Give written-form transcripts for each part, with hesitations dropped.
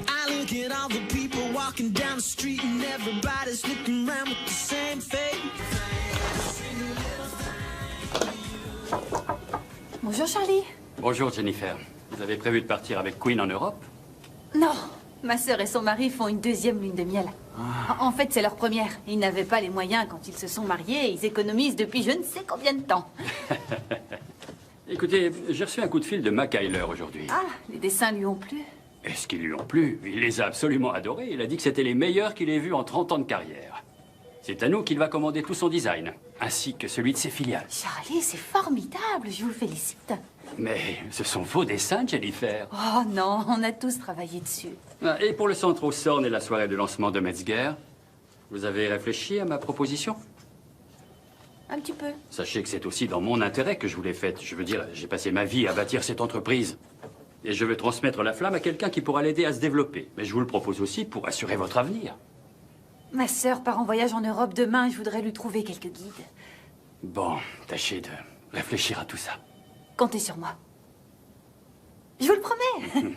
I look at all the people walking down the street and everybody's looking around with the same face. Bonjour Charlie. Bonjour Jennifer. Vous avez prévu de partir avec Queen en Europe? Non, ma sœur et son mari font une deuxième lune de miel. En fait, c'est leur première. Ils n'avaient pas les moyens quand ils se sont mariés et ils économisent depuis je ne sais combien de temps. Écoutez, j'ai reçu un coup de fil de Mac Hyler aujourd'hui. Ah, les dessins lui ont plu. Est-ce qu'ils lui ont plu? Il les a absolument adorés. Il a dit que c'était les meilleurs qu'il ait vus en 30 ans de carrière. C'est à nous qu'il va commander tout son design, ainsi que celui de ses filiales. Charlie, c'est formidable, je vous félicite. Mais ce sont vos dessins, Jennifer. Oh non, on a tous travaillé dessus. Ah, et pour le centre au Sorn et la soirée de lancement de Metzger, vous avez réfléchi à ma proposition? Un petit peu. Sachez que c'est aussi dans mon intérêt que je vous l'ai faite. Je veux dire, j'ai passé ma vie à bâtir cette entreprise. Et je veux transmettre la flamme à quelqu'un qui pourra l'aider à se développer. Mais je vous le propose aussi pour assurer votre avenir. Ma sœur part en voyage en Europe demain et je voudrais lui trouver quelques guides. Bon, tâchez de réfléchir à tout ça. Comptez sur moi. Je vous le promets.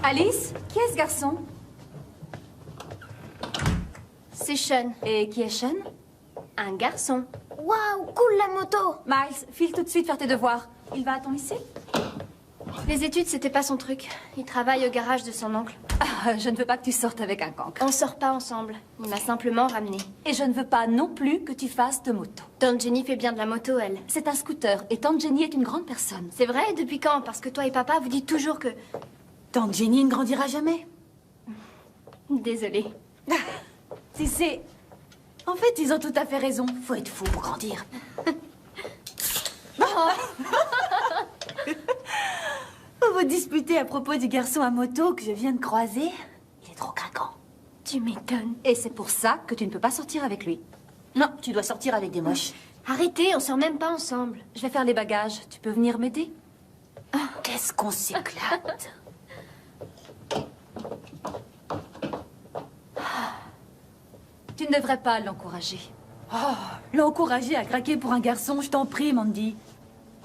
Alice, qui est ce garçon? C'est Sean. Et qui est Sean? Un garçon. Waouh, cool la moto. Miles, file tout de suite faire tes devoirs. Il va à ton lycée? Les études, c'était pas son truc. Il travaille au garage de son oncle. Ah, je ne veux pas que tu sortes avec un cancre. On sort pas ensemble. Il m'a simplement ramené. Et je ne veux pas non plus que tu fasses de moto. Tante Jenny fait bien de la moto, elle. C'est un scooter et Tante Jenny est une grande personne. C'est vrai? Depuis quand? Parce que toi et papa, vous dites toujours que... Tante Jenny ne grandira jamais. Désolée. Si c'est... En fait, ils ont tout à fait raison. Faut être fou pour grandir. Vous vous disputez à propos du garçon à moto que je viens de croiser. Il est trop craquant. Tu m'étonnes. Et c'est pour ça que tu ne peux pas sortir avec lui. Non, tu dois sortir avec des moches. Arrêtez, on sort même pas ensemble. Je vais faire les bagages. Tu peux venir m'aider? Qu'est-ce qu'on s'éclate. Tu ne devrais pas l'encourager. L'encourager à craquer pour un garçon, je t'en prie, Mandy.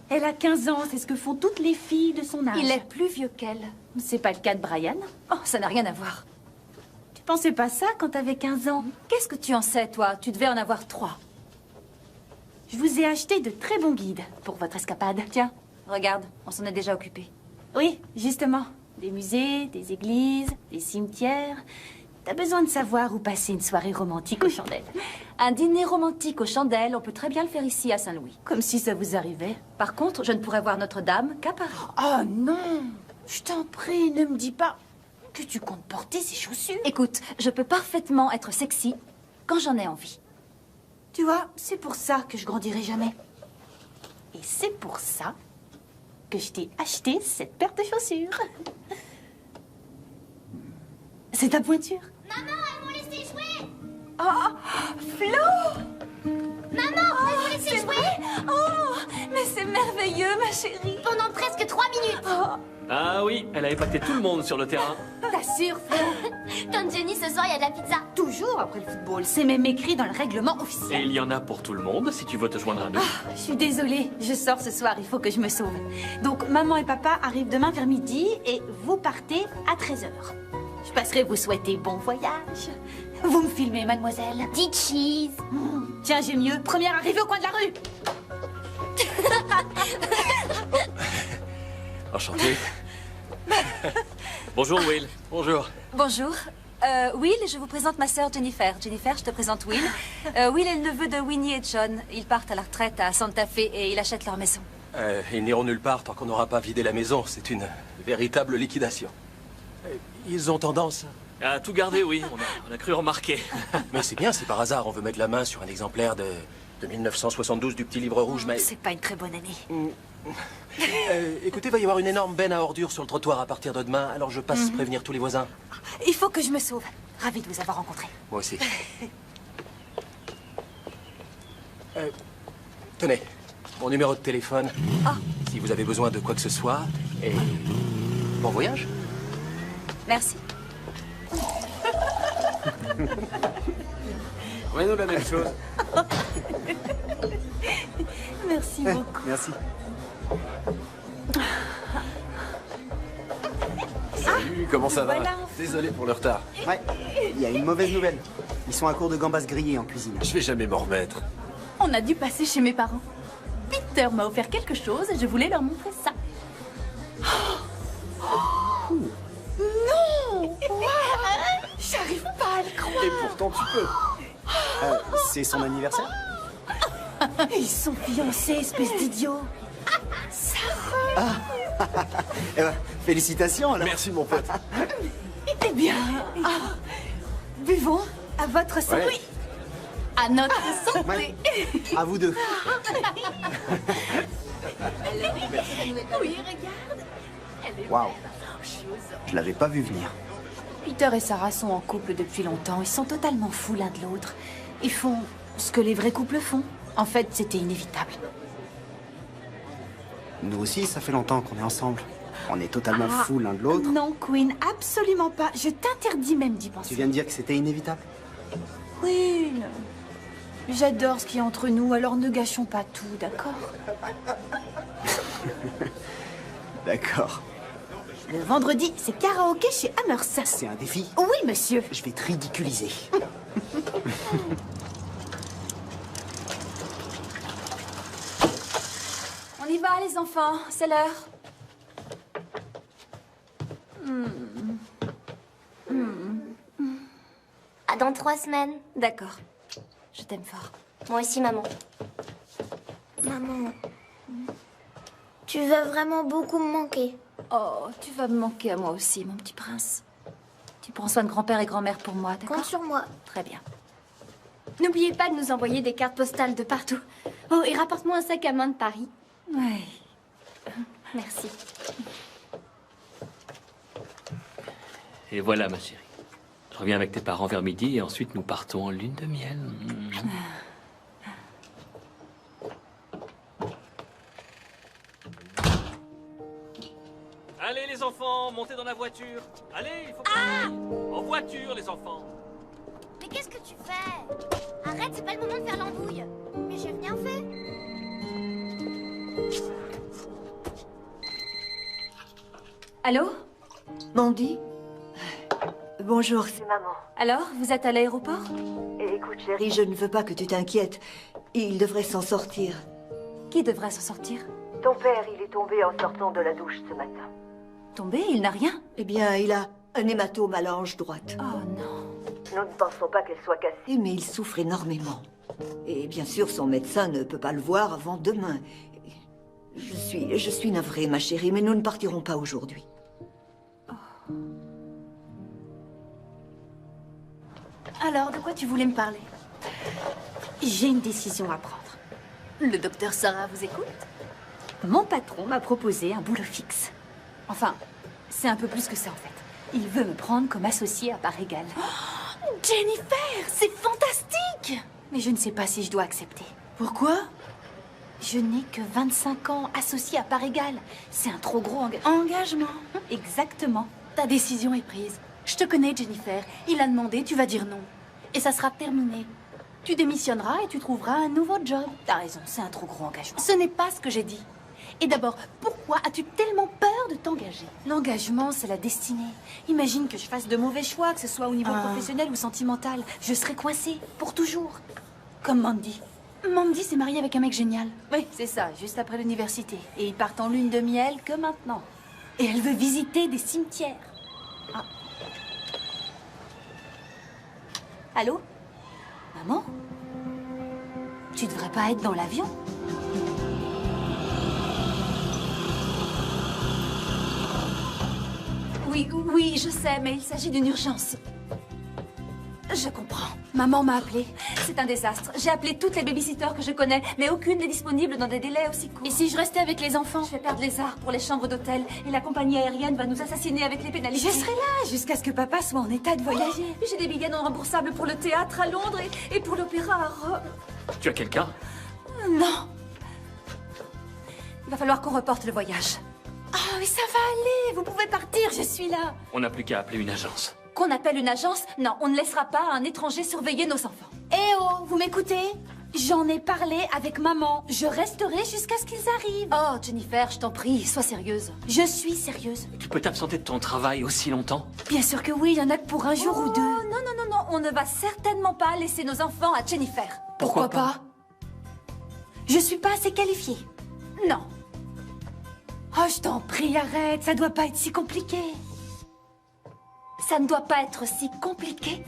Elle a 15 ans, c'est ce que font toutes les filles de son âge. Il est plus vieux qu'elle. C'est pas le cas de Brian? Oh, ça n'a rien à voir. Tu pensais pas ça quand t'avais 15 ans? Qu'est-ce que tu en sais, toi? Tu devais en avoir 3. Je vous ai acheté de très bons guides pour votre escapade. Tiens, regarde, on s'en est déjà occupé. Oui, justement. Des musées, des églises, des cimetières... T'as besoin de savoir où passer une soirée romantique aux chandelles. Un dîner romantique aux chandelles, on peut très bien le faire ici à Saint-Louis. Comme si ça vous arrivait. Par contre, je ne pourrais voir Notre-Dame qu'à Paris. Oh non! Je t'en prie, ne me dis pas que tu comptes porter ces chaussures. Écoute, je peux parfaitement être sexy quand j'en ai envie. Tu vois, c'est pour ça que je grandirai jamais. Et c'est pour ça que je t'ai acheté cette paire de chaussures. C'est ta pointure. Maman, elles m'ont laissé jouer. Oh, Flo! Maman, elles m'ont laissé jouer. Oh, mais c'est merveilleux, ma chérie. Pendant presque 3 minutes. Oh, Ah oui, elle a épaté tout le monde sur le terrain. t'assures, Flo? Tante Jenny, ce soir, il y a de la pizza. Toujours après le football. C'est même écrit dans le règlement Et officiel. il y en a pour tout le monde si tu veux te joindre à nous. Je suis désolée, je sors ce soir, il faut que je me sauve. Donc, maman et papa arrivent demain vers midi et vous partez à 13h. Je passerai vous souhaiter bon voyage. Vous me filmez, mademoiselle. Dites cheese. Tiens, j'ai mieux. Première arrivée au coin de la rue. Enchanté. Bonjour Will. Bonjour. Bonjour. Will, je vous présente ma sœur Jennifer. Jennifer, je te présente Will. Will est le neveu de Winnie et John. Ils partent à la retraite à Santa Fe et ils achètent leur maison. Ils n'iront nulle part tant qu'on n'aura pas vidé la maison. C'est une véritable liquidation. Ils ont tendance À tout garder, oui, on a cru remarquer. Mais c'est bien si par hasard on veut mettre la main sur un exemplaire de 1972 du petit livre rouge, mais... C'est pas une très bonne année. Écoutez, va y avoir une énorme benne à ordures sur le trottoir à partir de demain, alors je passe prévenir tous les voisins. Il faut que je me sauve. Ravi de vous avoir rencontré. Moi aussi. Tenez, mon numéro de téléphone. Si vous avez besoin de quoi que ce soit. Et bon voyage. Merci. Ouais, nous la même chose. Merci beaucoup. Merci. Salut, comment ça va? Voilà. Désolé pour le retard. Ouais, il y a une mauvaise nouvelle. Ils sont à court de gambas grillées en cuisine. Je vais jamais m'en remettre. On a dû passer chez mes parents. Peter m'a offert quelque chose et je voulais leur montrer ça. Non! J'arrive pas à le croire. Et pourtant, tu peux. C'est son anniversaire? Ils sont fiancés, espèce d'idiot. Eh ben, félicitations alors. Merci, mon pote. Eh bien, buvons à votre santé. Ouais. À notre santé. Ouais. À vous deux. Oui, regarde. Elle est Waouh. belle. Je l'avais pas vu venir. Peter et Sarah sont en couple depuis longtemps. Ils sont totalement fous l'un de l'autre. Ils font ce que les vrais couples font. En fait, c'était inévitable. Nous aussi, ça fait longtemps qu'on est ensemble. On est totalement fous l'un de l'autre. Non, Queen, absolument pas. Je t'interdis même d'y penser. Tu viens de dire que c'était inévitable? Queen, j'adore ce qu'il y a entre nous, alors ne gâchons pas tout, d'accord? D'accord. Le vendredi, c'est karaoké chez Hammers. C'est un défi. Oui, monsieur. Je vais te ridiculiser. On y va, les enfants. C'est l'heure. À dans 3 semaines. D'accord. Je t'aime fort. Moi aussi, maman. Maman, tu vas vraiment beaucoup me manquer. Oh, tu vas me manquer à moi aussi, mon petit prince. Tu prends soin de grand-père et grand-mère pour moi, d'accord? Compte sur moi. Très bien. N'oubliez pas de nous envoyer des cartes postales de partout. Oh, et rapporte-moi un sac à main de Paris. Ouais. Merci. Et voilà, ma chérie. Je reviens avec tes parents vers midi et ensuite nous partons en lune de miel. Allez, les enfants, montez dans la voiture. Allez, il faut que... En voiture, les enfants. Mais qu'est-ce que tu fais? Arrête, c'est pas le moment de faire l'andouille. Mais j'ai rien fait. Allô? Mandy? Bonjour, c'est maman. Alors, vous êtes à l'aéroport? Écoute, chérie, je ne veux pas que tu t'inquiètes. Il devrait s'en sortir. Qui devrait s'en sortir? Ton père, il est tombé en sortant de la douche ce matin. Tombé? Il n'a rien? Eh bien, il a un hématome à la hanche droite. Oh non. Nous ne pensons pas qu'elle soit cassée, mais il souffre énormément. Et bien sûr, son médecin ne peut pas le voir avant demain. Je suis navrée, ma chérie, mais nous ne partirons pas aujourd'hui. Alors, de quoi tu voulais me parler? J'ai une décision à prendre. Le docteur Sarah vous écoute? Mon patron m'a proposé un boulot fixe. Enfin, c'est un peu plus que ça en fait. Il veut me prendre comme associé à part égale. Oh, Jennifer, c'est fantastique! Mais je ne sais pas si je dois accepter. Pourquoi? Je n'ai que 25 ans, associé à part égale. C'est un trop gros engagement. Exactement. Ta décision est prise. Je te connais, Jennifer. Il a demandé, tu vas dire non. Et ça sera terminé. Tu démissionneras et tu trouveras un nouveau job. T'as raison, c'est un trop gros engagement. Ce n'est pas ce que j'ai dit. Et d'abord, pourquoi as-tu tellement peur de t'engager? L'engagement, c'est la destinée. Imagine que je fasse de mauvais choix, que ce soit au niveau professionnel ou sentimental. Je serai coincée, pour toujours. Comme Mandy. Mandy s'est mariée avec un mec génial. Oui, c'est ça, juste après l'université. Et ils partent en lune de miel que maintenant. Et elle veut visiter des cimetières. Ah. Allô? Maman? Tu devrais pas être dans l'avion? Oui, je sais, mais il s'agit d'une urgence. Je comprends. Maman m'a appelée. C'est un désastre. J'ai appelé toutes les babysitters que je connais, mais aucune n'est disponible dans des délais aussi courts. Et si je restais avec les enfants? Je vais perdre les arts pour les chambres d'hôtel et la compagnie aérienne va nous assassiner avec les pénalités. Je serai là jusqu'à ce que papa soit en état de voyager. J'ai des billets non remboursables pour le théâtre à Londres et pour l'opéra à Rome. Tu as quelqu'un? Non. Il va falloir qu'on reporte le voyage. Oh, mais ça va aller. Vous pouvez partir, je suis là. On n'a plus qu'à appeler une agence. Qu'on appelle une agence? Non, on ne laissera pas un étranger surveiller nos enfants. Eh oh, vous m'écoutez? J'en ai parlé avec maman. Je resterai jusqu'à ce qu'ils arrivent. Oh, Jennifer, je t'en prie, sois sérieuse. Je suis sérieuse. Tu peux t'absenter de ton travail aussi longtemps? Bien sûr que oui, il y en a que pour un jour ou deux. Non, non, non, non, on ne va certainement pas laisser nos enfants à Jennifer. Pourquoi pas? Je suis pas assez qualifiée. Non. Oh, je t'en prie, arrête. Ça doit pas être si compliqué. Ça ne doit pas être si compliqué.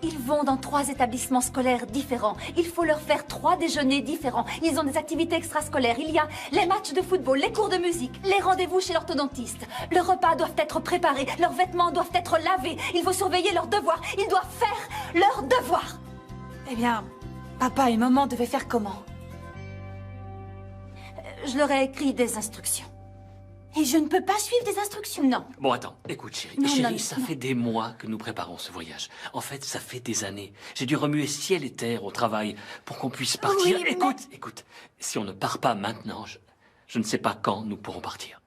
Ils vont dans 3 établissements scolaires différents. Il faut leur faire 3 déjeuners différents. Ils ont des activités extrascolaires. Il y a les matchs de football, les cours de musique, les rendez-vous chez l'orthodontiste. Leurs repas doivent être préparés. Leurs vêtements doivent être lavés. Il faut surveiller leurs devoirs. Ils doivent faire leurs devoirs. Eh bien, papa et maman devaient faire comment? Je leur ai écrit des instructions. Et je ne peux pas suivre des instructions? Non. Bon, attends, écoute, chérie. Non, Chérie, non, ça non. fait des mois que nous préparons ce voyage. En fait, ça fait des années. J'ai dû remuer ciel et terre au travail pour qu'on puisse partir. Oui, mais- Écoute, si on ne part pas maintenant, je ne sais pas quand nous pourrons partir.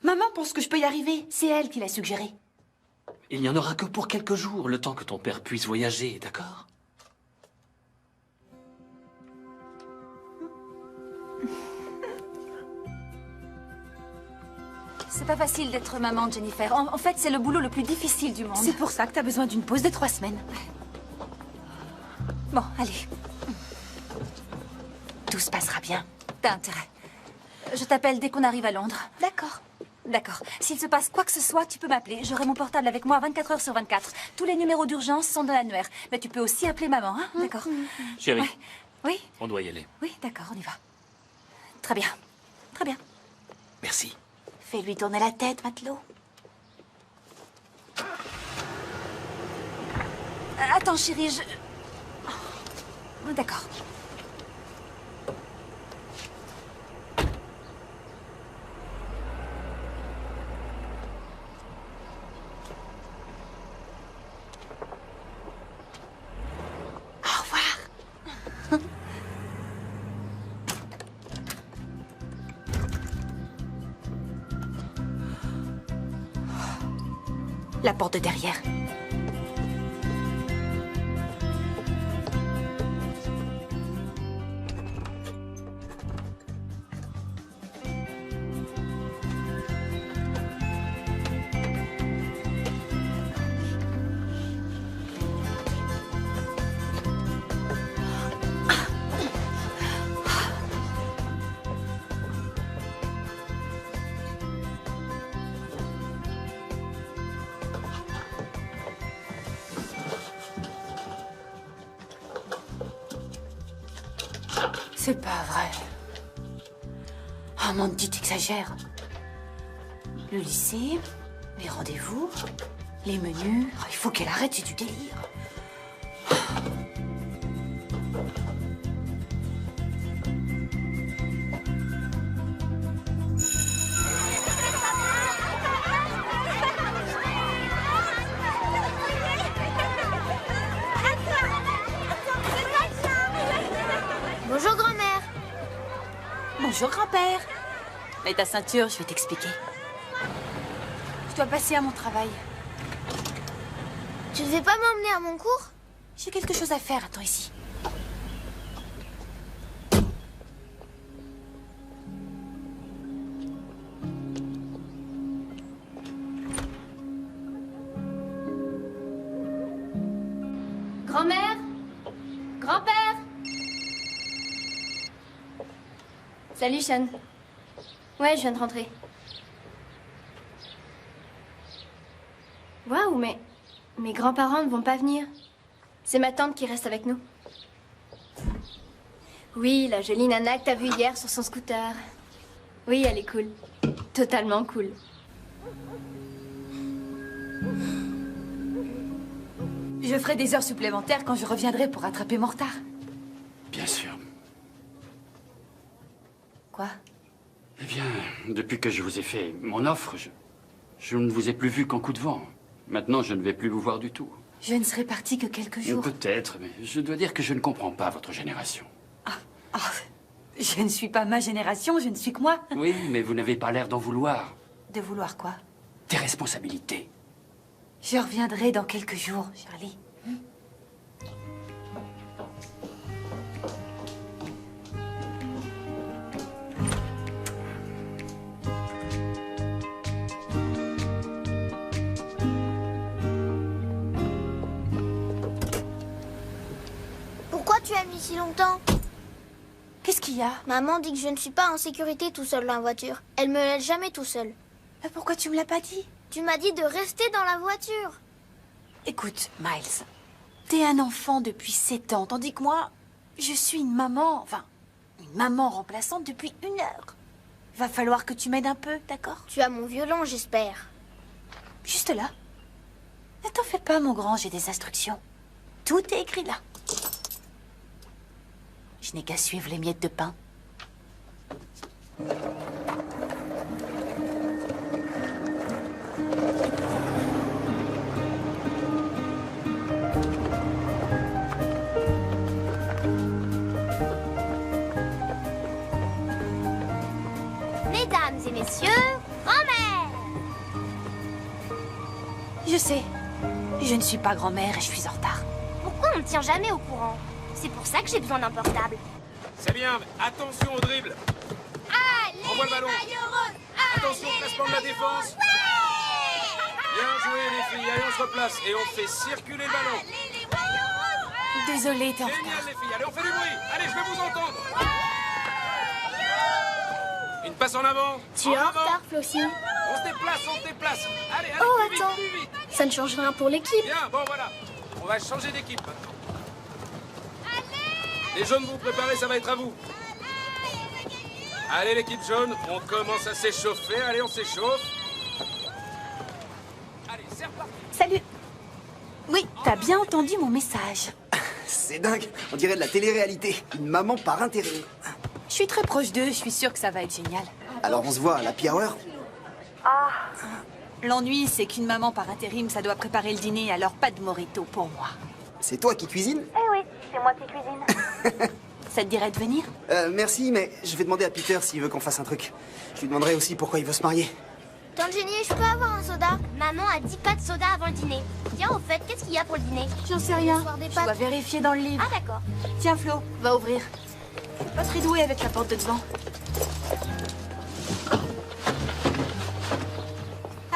Maman pense que je peux y arriver. C'est elle qui l'a suggéré. Il n'y en aura que pour quelques jours, le temps que ton père puisse voyager, d'accord? C'est pas facile d'être maman, Jennifer. En fait, c'est le boulot le plus difficile du monde. C'est pour ça que t'as besoin d'une pause de 3 semaines. Bon, allez. Tout se passera bien. T'as intérêt. Je t'appelle dès qu'on arrive à Londres. D'accord. D'accord. S'il se passe quoi que ce soit, tu peux m'appeler. J'aurai mon portable avec moi 24 heures sur 24. Tous les numéros d'urgence sont dans l'annuaire. Mais tu peux aussi appeler maman, hein? D'accord. Chérie, Ouais. Oui? on doit y aller. Oui, d'accord, on y va. Très bien. Très bien. Merci. Fais-lui tourner la tête, matelot. Attends, chérie, je... Oh, d'accord. Au revoir. La porte de derrière. C'est pas vrai. Oh, Mandy, t'exagères. Le lycée, les rendez-vous, les menus. Oh, il faut qu'elle arrête, c'est du délire. Bonjour, grand-mère. Bonjour, grand-père. Mets ta ceinture, je vais t'expliquer. Je dois passer à mon travail. Tu ne veux pas m'emmener à mon cours? J'ai quelque chose à faire, attends ici. Grand-mère? Grand-père? Salut, Sean. Ouais, je viens de rentrer. Waouh, mais mes grands-parents ne vont pas venir. C'est ma tante qui reste avec nous. Oui, la jolie nana que t'as vue hier sur son scooter. Oui, elle est cool. Totalement cool. Je ferai des heures supplémentaires quand je reviendrai pour rattraper mon retard. Bien sûr. Quoi? Eh bien, depuis que je vous ai fait mon offre, je ne vous ai plus vu qu'en coup de vent. Maintenant, je ne vais plus vous voir du tout. Je ne serai partie que quelques jours. Peut-être, mais je dois dire que je ne comprends pas votre génération. Je ne suis pas ma génération, je ne suis que moi. Oui, mais vous n'avez pas l'air d'en vouloir. De vouloir quoi? Des responsabilités. Je reviendrai dans quelques jours, Charlie. Pourquoi tu as mis si longtemps? Qu'est-ce qu'il y a? Maman dit que je ne suis pas en sécurité tout seul dans la voiture. Elle me laisse jamais tout seul. Pourquoi tu me l'as pas dit? Tu m'as dit de rester dans la voiture. Écoute, Miles, t'es un enfant depuis 7 ans, tandis que moi, je suis une maman, enfin, une maman remplaçante depuis 1 heure. Va falloir que tu m'aides un peu, d'accord? Tu as mon violon, j'espère. Juste là. Ne t'en fais pas, mon grand, j'ai des instructions. Tout est écrit là. Je n'ai qu'à suivre les miettes de pain. Mesdames et messieurs, grand-mère! Je sais. Je ne suis pas grand-mère et je suis en retard. Pourquoi on ne tient jamais au courant? C'est pour ça que j'ai besoin d'un portable. C'est bien, mais attention au dribble. Allez, envoie le ballon. Attention, placement de la défense. Bien joué les filles, allez on se replace et on fait circuler le ballon. Désolée, t'es en retard. Génial les filles, allez on fait du bruit. Allez, je vais vous entendre. Une passe en avant. Tu es en retard, Flossie. On se déplace. Allez, Oh, plus vite, attends. plus vite. Ça ne change rien pour l'équipe. Bien, bon voilà. On va changer d'équipe maintenant. Les jaunes, vous préparez, ça va être à vous. Allez l'équipe jaune, on commence à s'échauffer. Allez, on s'échauffe. Allez, c'est reparti. Salut. Oui, t'as bien entendu mon message. C'est dingue, on dirait de la télé-réalité. Une maman par intérim. Je suis très proche d'eux, je suis sûre que ça va être génial. Alors on se voit à la pire heure. L'ennui, c'est qu'une maman par intérim, ça doit préparer le dîner, alors pas de mojito pour moi. C'est toi qui cuisines? Eh oui, c'est moi qui cuisine. Ça te dirait de venir? Merci, mais je vais demander à Peter s'il veut qu'on fasse un truc. Je lui demanderai aussi pourquoi il veut se marier. Tante Jenny, je peux avoir un soda? Maman a dit pas de soda avant le dîner. Tiens, au fait, qu'est-ce qu'il y a pour le dîner? J'en sais rien. Ce soir des Je pâtes. dois vérifier dans le livre. Ah d'accord. Tiens, Flo, va ouvrir. Pas très doué avec la porte de devant.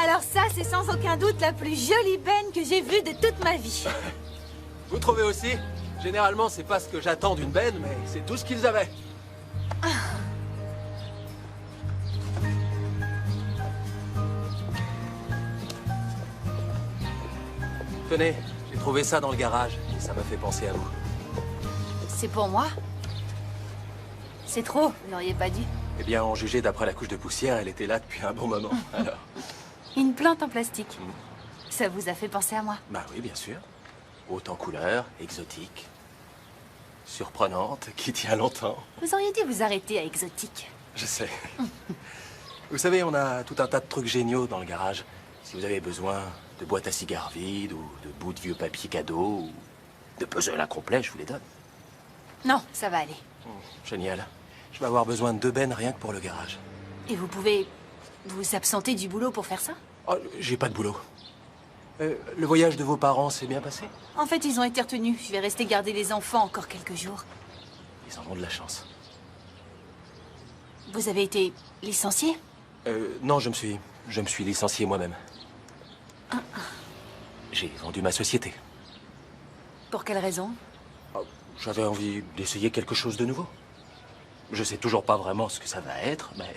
Alors ça, c'est sans aucun doute la plus jolie benne que j'ai vue de toute ma vie. Vous trouvez aussi? Généralement, c'est pas ce que j'attends d'une benne, mais c'est tout ce qu'ils avaient. Tenez, j'ai trouvé ça dans le garage et ça m'a fait penser à vous. C'est pour moi? C'est trop, vous n'auriez pas dû. Eh bien, en juger d'après la couche de poussière, elle était là depuis un bon moment. Alors, Une plante en plastique. Ça vous a fait penser à moi? bah oui, bien sûr. Haute en couleur, exotique, surprenante, qui tient longtemps. Vous auriez dû vous arrêter à exotique. Je sais. Vous savez, on a tout un tas de trucs géniaux dans le garage. Si vous avez besoin de boîtes à cigares vides, ou de bouts de vieux papier cadeau, ou de puzzles incomplets, je vous les donne. Non, ça va aller. Génial. Je vais avoir besoin de 2 bennes rien que pour le garage. Et vous pouvez vous absenter du boulot pour faire ça? Oh, j'ai pas de boulot. Le voyage de vos parents s'est bien passé? En fait, ils ont été retenus. Je vais rester garder les enfants encore quelques jours. Ils en ont de la chance. Vous avez été licencié? Non, je me suis licencié moi-même. J'ai vendu ma société. Pour quelle raison? J'avais envie d'essayer quelque chose de nouveau. Je sais toujours pas vraiment ce que ça va être, mais...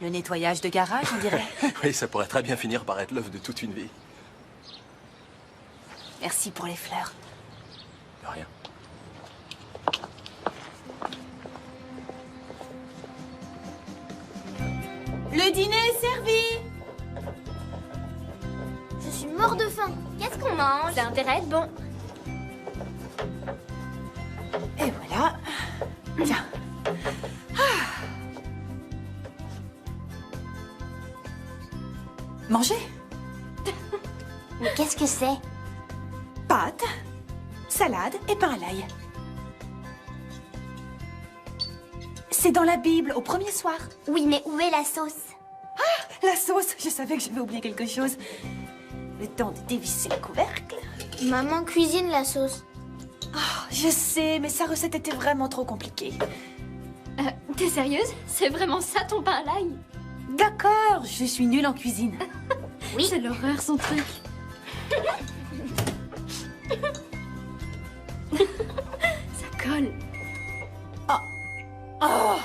Le nettoyage de garage, on dirait. Oui, ça pourrait très bien finir par être l'œuvre de toute une vie. Merci pour les fleurs. De rien. Le dîner est servi! Je suis mort de faim. Qu'est-ce qu'on mange? Ça a intérêt à être bon. Tiens. Mangez. Mais qu'est-ce que c'est? Pâtes, salade et pain à l'ail. C'est dans la Bible, au premier soir. Oui, mais où est la sauce? Ah, la sauce. Je savais que j'avais oublié quelque chose. Le temps de dévisser le couvercle. Maman cuisine la sauce. Oh, je sais, mais sa recette était vraiment trop compliquée. T'es sérieuse? C'est vraiment ça ton pain à l'ail? D'accord, je suis nulle en cuisine. Oui. C'est l'horreur son truc. Ça colle. Oh. Oh.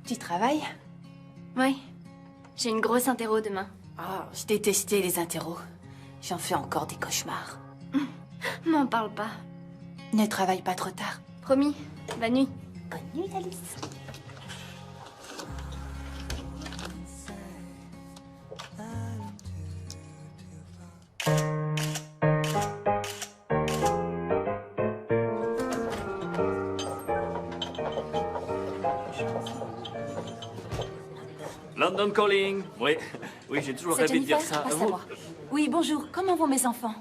Tu travailles? Oui. J'ai une grosse interro demain. Oh, je détestais les interros. J'en fais encore des cauchemars. M'en parle pas. Ne travaille pas trop tard. Promis. Bonne nuit. Bonne nuit, Alice. London Calling. Oui, oui, j'ai toujours C'est rêvé de dire Jennifer, ça. passe à Vous- moi. Oui, bonjour. Comment vont mes enfants?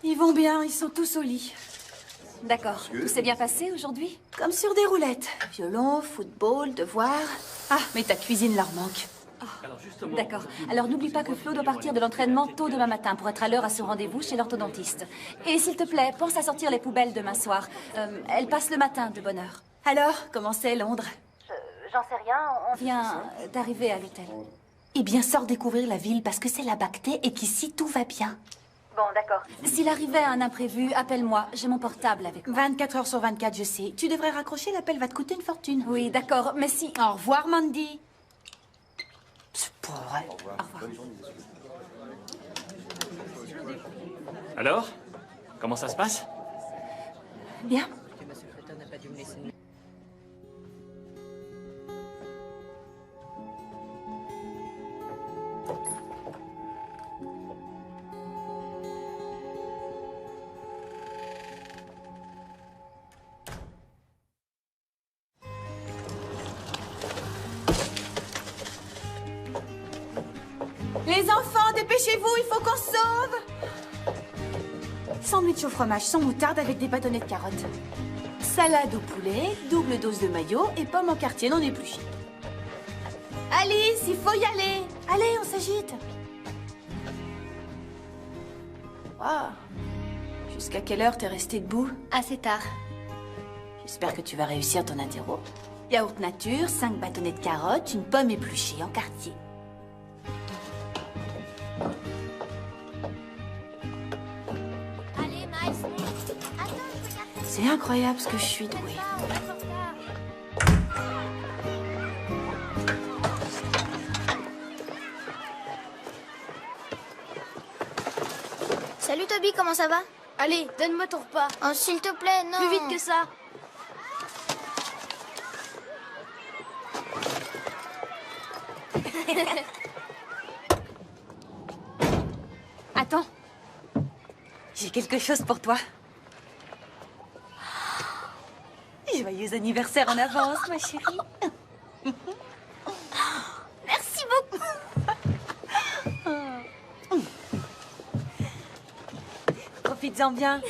Ils vont bien, ils sont tous au lit. D'accord. Tout s'est bien passé aujourd'hui? Comme sur des roulettes. Violon, football, devoirs. Ah, mais ta cuisine leur manque. D'accord. Alors n'oublie pas que Flo doit partir de l'entraînement tôt demain matin pour être à l'heure à son rendez-vous chez l'orthodontiste. Et s'il te plaît, pense à sortir les poubelles demain soir. Elle passe le matin de bonne heure. Alors, comment c'est Londres? J'en sais rien. On vient d'arriver à l'hôtel. Eh bien, sors découvrir la ville parce que c'est là-bas que t'es et qu'ici tout va bien. Bon, d'accord. S'il arrivait un imprévu, appelle-moi. J'ai mon portable avec moi. 24 heures sur 24, je sais. Tu devrais raccrocher, l'appel va te coûter une fortune. Oui, d'accord, mais si... Au revoir, Mandy. C'est pas vrai. Au revoir. Alors, comment ça se passe? Bien. Les enfants, dépêchez-vous, il faut qu'on sauve! Sandwich au fromage sans moutarde avec des bâtonnets de carottes. Salade au poulet, double dose de mayo et pommes en quartier non épluchées. Alice, il faut y aller! Allez, on s'agite! Wow. Jusqu'à quelle heure t'es restée debout? Assez tard. J'espère que tu vas réussir ton interro. Yaourt nature, 5 bâtonnets de carottes, une pomme épluchée en quartier. Allez, Miles. Attends, je regarde. C'est incroyable ce que je suis douée. On va être en retard. Salut Toby, comment ça va? Allez, donne-moi ton repas. Oh, s'il te plaît, non. Plus vite que ça. Attends. J'ai quelque chose pour toi. Joyeux anniversaire en avance, ma chérie. Merci beaucoup. Profites-en bien.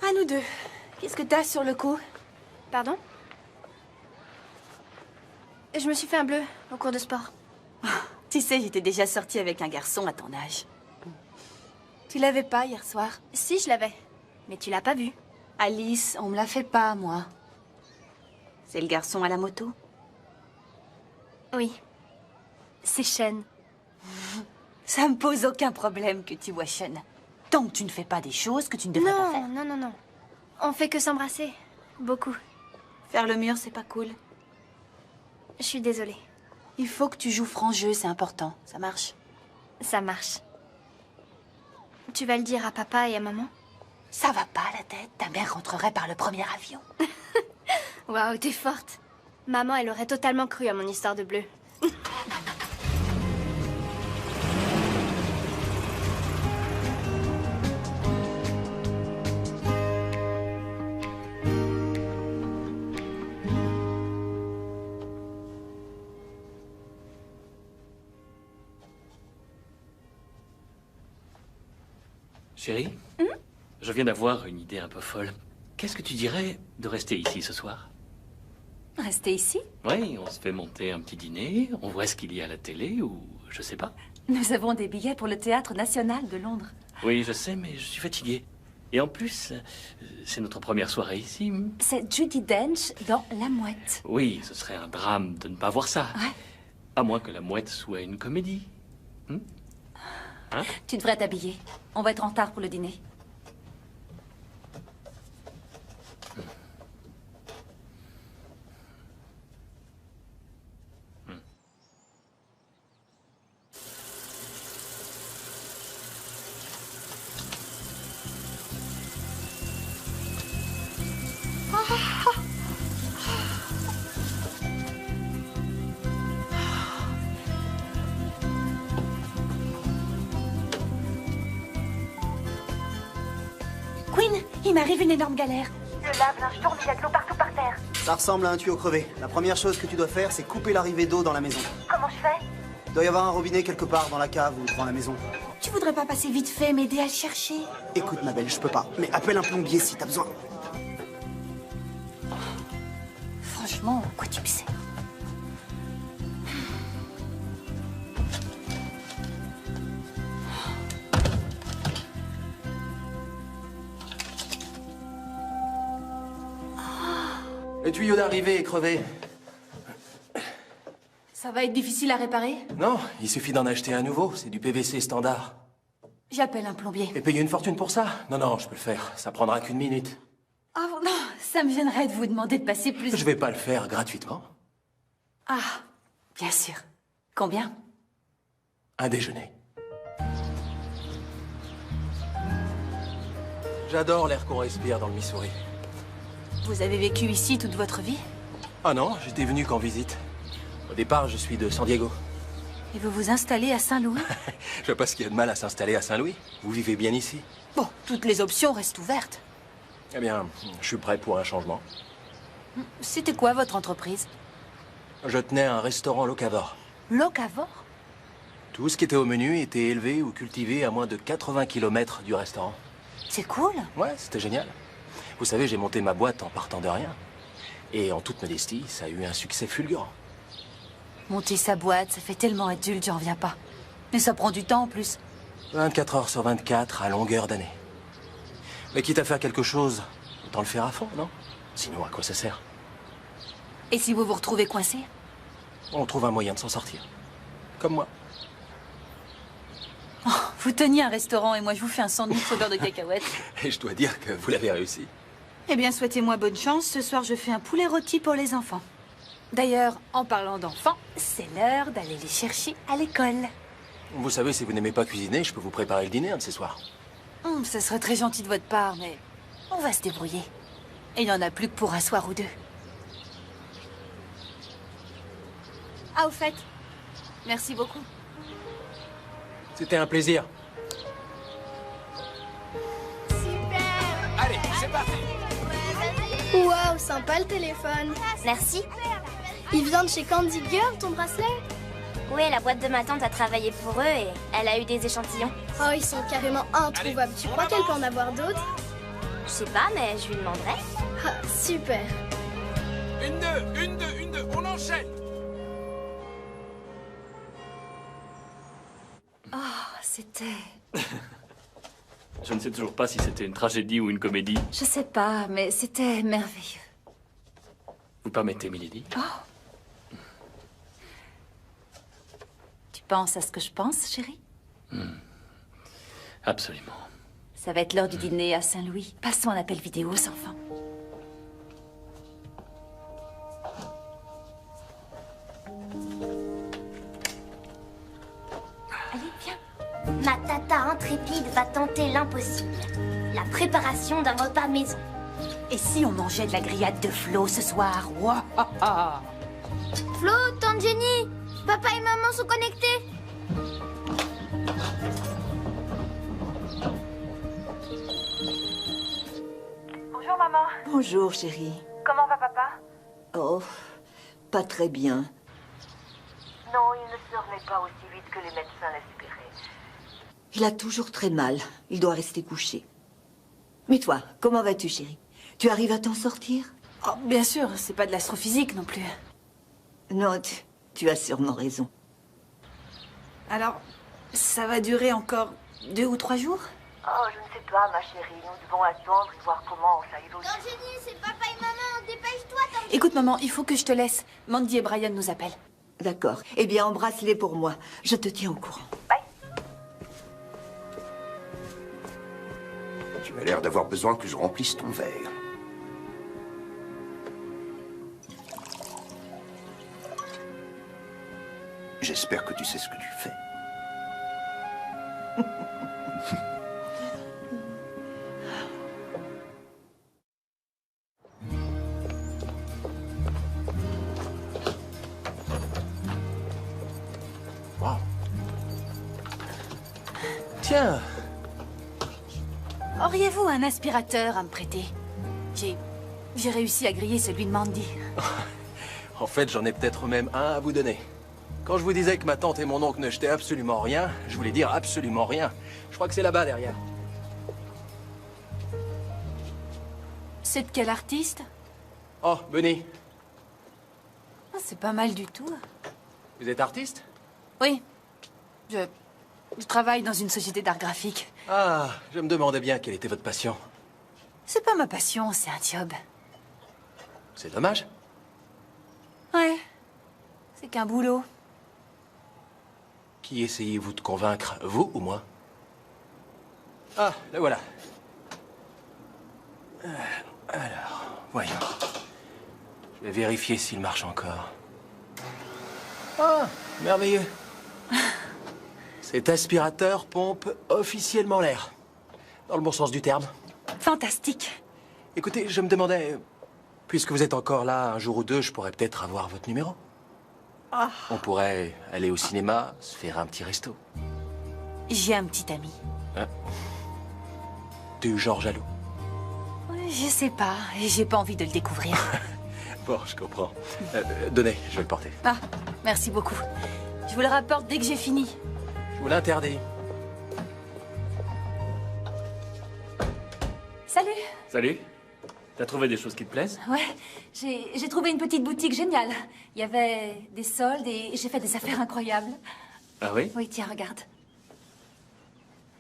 À nous deux. Qu'est-ce que t'as sur le cou? Pardon? Je me suis fait un bleu au cours de sport. Tu sais, j'étais déjà sortie avec un garçon à ton âge. Tu l'avais pas hier soir? Si, je l'avais. Mais tu l'as pas vu. Alice, on me la fait pas, moi. C'est le garçon à la moto? Oui. C'est Shen. Ça me pose aucun problème que tu vois Sean. Tant que tu ne fais pas des choses que tu ne devrais pas faire. Non, non, non, non. On fait que s'embrasser. Beaucoup. Faire le mur, c'est pas cool. Je suis désolée. Il faut que tu joues franc jeu, c'est important. Ça marche? Ça marche. Tu vas le dire à papa et à maman? Ça va pas la tête. Ta mère rentrerait par le premier avion. Waouh, t'es forte. Maman, elle aurait totalement cru à mon histoire de bleu. Chérie, je viens d'avoir une idée un peu folle. Qu'est-ce que tu dirais de rester ici ce soir? Restez ici. Oui, on se fait monter un petit dîner, on voit ce qu'il y a à la télé ou je sais pas. Nous avons des billets pour le Théâtre National de Londres. Oui, je sais, mais je suis fatigué. Et en plus, c'est notre première soirée ici. C'est Judi Dench dans La Mouette. Oui, ce serait un drame de ne pas voir ça. Ouais. À moins que La Mouette soit une comédie. Hein? Tu devrais t'habiller. On va être en retard pour le dîner. Queen, il m'arrive une énorme galère. Le lave-linge tourne, il y a de l'eau partout par terre. Ça ressemble à un tuyau crevé. La première chose que tu dois faire, c'est couper l'arrivée d'eau dans la maison. Comment je fais? Il doit y avoir un robinet quelque part dans la cave ou devant la maison. Tu voudrais pas passer vite fait, m'aider à le chercher? Écoute, ma belle, je peux pas. Mais appelle un plombier si t'as besoin. Franchement, quoi tu me sais? Le tuyau d'arrivée est crevé. Ça va être difficile à réparer? Non, il suffit d'en acheter un nouveau. C'est du PVC standard. J'appelle un plombier. Et payer une fortune pour ça? Non, non, je peux le faire. Ça prendra qu'une minute. Oh non, ça me gênerait de vous demander de passer plus... Je vais pas le faire gratuitement. Ah, bien sûr. Combien? Un déjeuner. J'adore l'air qu'on respire dans le Missouri. Vous avez vécu ici toute votre vie? Ah non, j'étais venu qu'en visite. Au départ, je suis de San Diego. Et vous vous installez à Saint-Louis? Je vois pas ce qu'il y a de mal à s'installer à Saint-Louis. Vous vivez bien ici. Bon, toutes les options restent ouvertes. Eh bien, je suis prêt pour un changement. C'était quoi votre entreprise? Je tenais un restaurant locavore. Locavore? Tout ce qui était au menu était élevé ou cultivé à moins de 80 km du restaurant. C'est cool. Ouais, c'était génial. Vous savez, j'ai monté ma boîte en partant de rien. Et en toute modestie, ça a eu un succès fulgurant. Monter sa boîte, ça fait tellement adulte, j'en reviens pas. Mais ça prend du temps en plus. 24 heures sur 24, à longueur d'année. Mais quitte à faire quelque chose, autant le faire à fond, non? Sinon, à quoi ça sert? Et si vous vous retrouvez coincé? On trouve un moyen de s'en sortir. Comme moi. Oh, vous teniez un restaurant et moi je vous fais un sandwich au beurre de cacahuètes. Et je dois dire que vous l'avez réussi. Eh bien, souhaitez-moi bonne chance. Ce soir, je fais un poulet rôti pour les enfants. D'ailleurs, en parlant d'enfants, c'est l'heure d'aller les chercher à l'école. Vous savez, si vous n'aimez pas cuisiner, je peux vous préparer le dîner un de ces soirs. Ça serait très gentil de votre part, mais on va se débrouiller. Et il n'y en a plus que pour un soir ou deux. Ah, au fait, merci beaucoup. C'était un plaisir. Allez, c'est parti. Waouh, sympa le téléphone. Merci. Il vient de chez Candy Girl, ton bracelet? Oui, la boîte de ma tante a travaillé pour eux et elle a eu des échantillons. Oh, ils sont carrément introuvables. Tu crois qu'elle peut en avoir d'autres? Je sais pas, mais je lui demanderai. Ah, super. Une, deux, on enchaîne. Oh, c'était... Je ne sais toujours pas si c'était une tragédie ou une comédie. Je sais pas, mais c'était merveilleux. Vous permettez, Milady? Oh. Tu penses à ce que je pense, chérie? Absolument. Ça va être l'heure du dîner à Saint-Louis. Passons un appel vidéo aux enfants. Allez, viens. Ma tata intrépide va tenter l'impossible. La préparation d'un repas maison. Et si on mangeait de la grillade de Flo ce soir? Ouah. Flo, tante Jenny, papa et maman sont connectés. Bonjour, maman. Bonjour, chérie. Comment va papa? Oh, pas très bien. Non, il ne se remet pas aussi vite que les médecins l'espéraient. Il a toujours très mal. Il doit rester couché. Mais toi, comment vas-tu, chérie? Tu arrives à t'en sortir? Oh, bien sûr, c'est pas de l'astrophysique non plus. Non, tu as sûrement raison. Alors, ça va durer encore 2 ou 3 jours? Oh, je ne sais pas, ma chérie. Nous devons attendre et voir comment ça évolue. Tante Jenny, c'est papa et maman. Dépêche-toi, tante Jenny. Écoute, maman, il faut que je te laisse. Mandy et Brian nous appellent. D'accord. Eh bien, embrasse-les pour moi. Je te tiens au courant. Tu as l'air d'avoir besoin que je remplisse ton verre. J'espère que tu sais ce que tu fais. Wow. Tiens. Auriez-vous un aspirateur à me prêter? J'ai réussi à griller celui de Mandy. En fait, j'en ai peut-être même un à vous donner. Quand je vous disais que ma tante et mon oncle ne jetaient absolument rien, je voulais dire absolument rien. Je crois que c'est là-bas derrière. C'est de quel artiste? Oh, Bunny. Oh, c'est pas mal du tout. Vous êtes artiste? Oui. Je travaille dans une société d'art graphique. Ah, je me demandais bien quelle était votre passion. C'est pas ma passion, c'est un job. C'est dommage. Ouais. C'est qu'un boulot. Qui essayez-vous de convaincre, vous ou moi? Ah, le voilà. Alors, voyons. Je vais vérifier s'il marche encore. Ah, merveilleux. Cet aspirateur pompe officiellement l'air. Dans le bon sens du terme. Fantastique. Écoutez, je me demandais, puisque vous êtes encore là un jour ou deux, je pourrais peut-être avoir votre numéro. Ah. On pourrait aller au cinéma, se faire un petit resto. J'ai un petit ami. Hein? Du genre jaloux. Je sais pas, j'ai pas envie de le découvrir. Bon, je comprends. Donnez, je vais le porter. Ah, merci beaucoup. Je vous le rapporte dès que j'ai fini. Je vous l'interdis. Salut. Salut. T'as trouvé des choses qui te plaisent? Ouais, j'ai trouvé une petite boutique géniale. Il y avait des soldes et j'ai fait des affaires incroyables. Ah oui? Oui, tiens, regarde.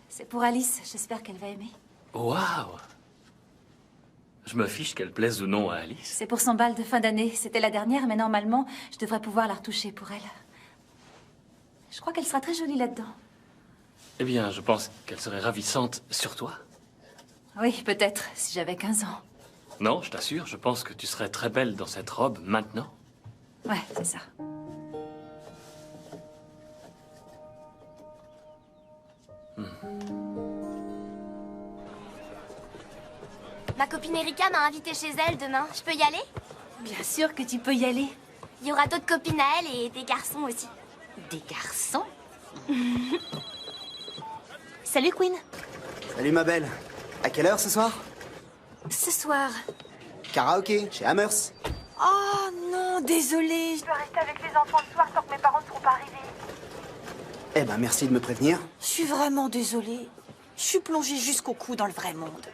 C'est pour Alice, j'espère qu'elle va aimer. Waouh! Je me fiche qu'elle plaise ou non à Alice. C'est pour son bal de fin d'année. C'était la dernière, mais normalement, je devrais pouvoir la retoucher pour elle. Je crois qu'elle sera très jolie là-dedans. Eh bien, je pense qu'elle serait ravissante sur toi. Oui, peut-être, si j'avais 15 ans. Non, je t'assure, je pense que tu serais très belle dans cette robe maintenant. Ouais, c'est ça. Ma copine Erika m'a invitée chez elle demain. Je peux y aller? Bien sûr que tu peux y aller. Il y aura d'autres copines à elle et des garçons aussi. Des garçons? Salut, Queen. Salut ma belle. À quelle heure ce soir? Ce soir. Karaoké, chez Hammers. Oh non, désolée. Je dois rester avec les enfants le soir tant que mes parents ne seront pas arrivés. Eh ben merci de me prévenir. Je suis vraiment désolée. Je suis plongée jusqu'au cou dans le vrai monde.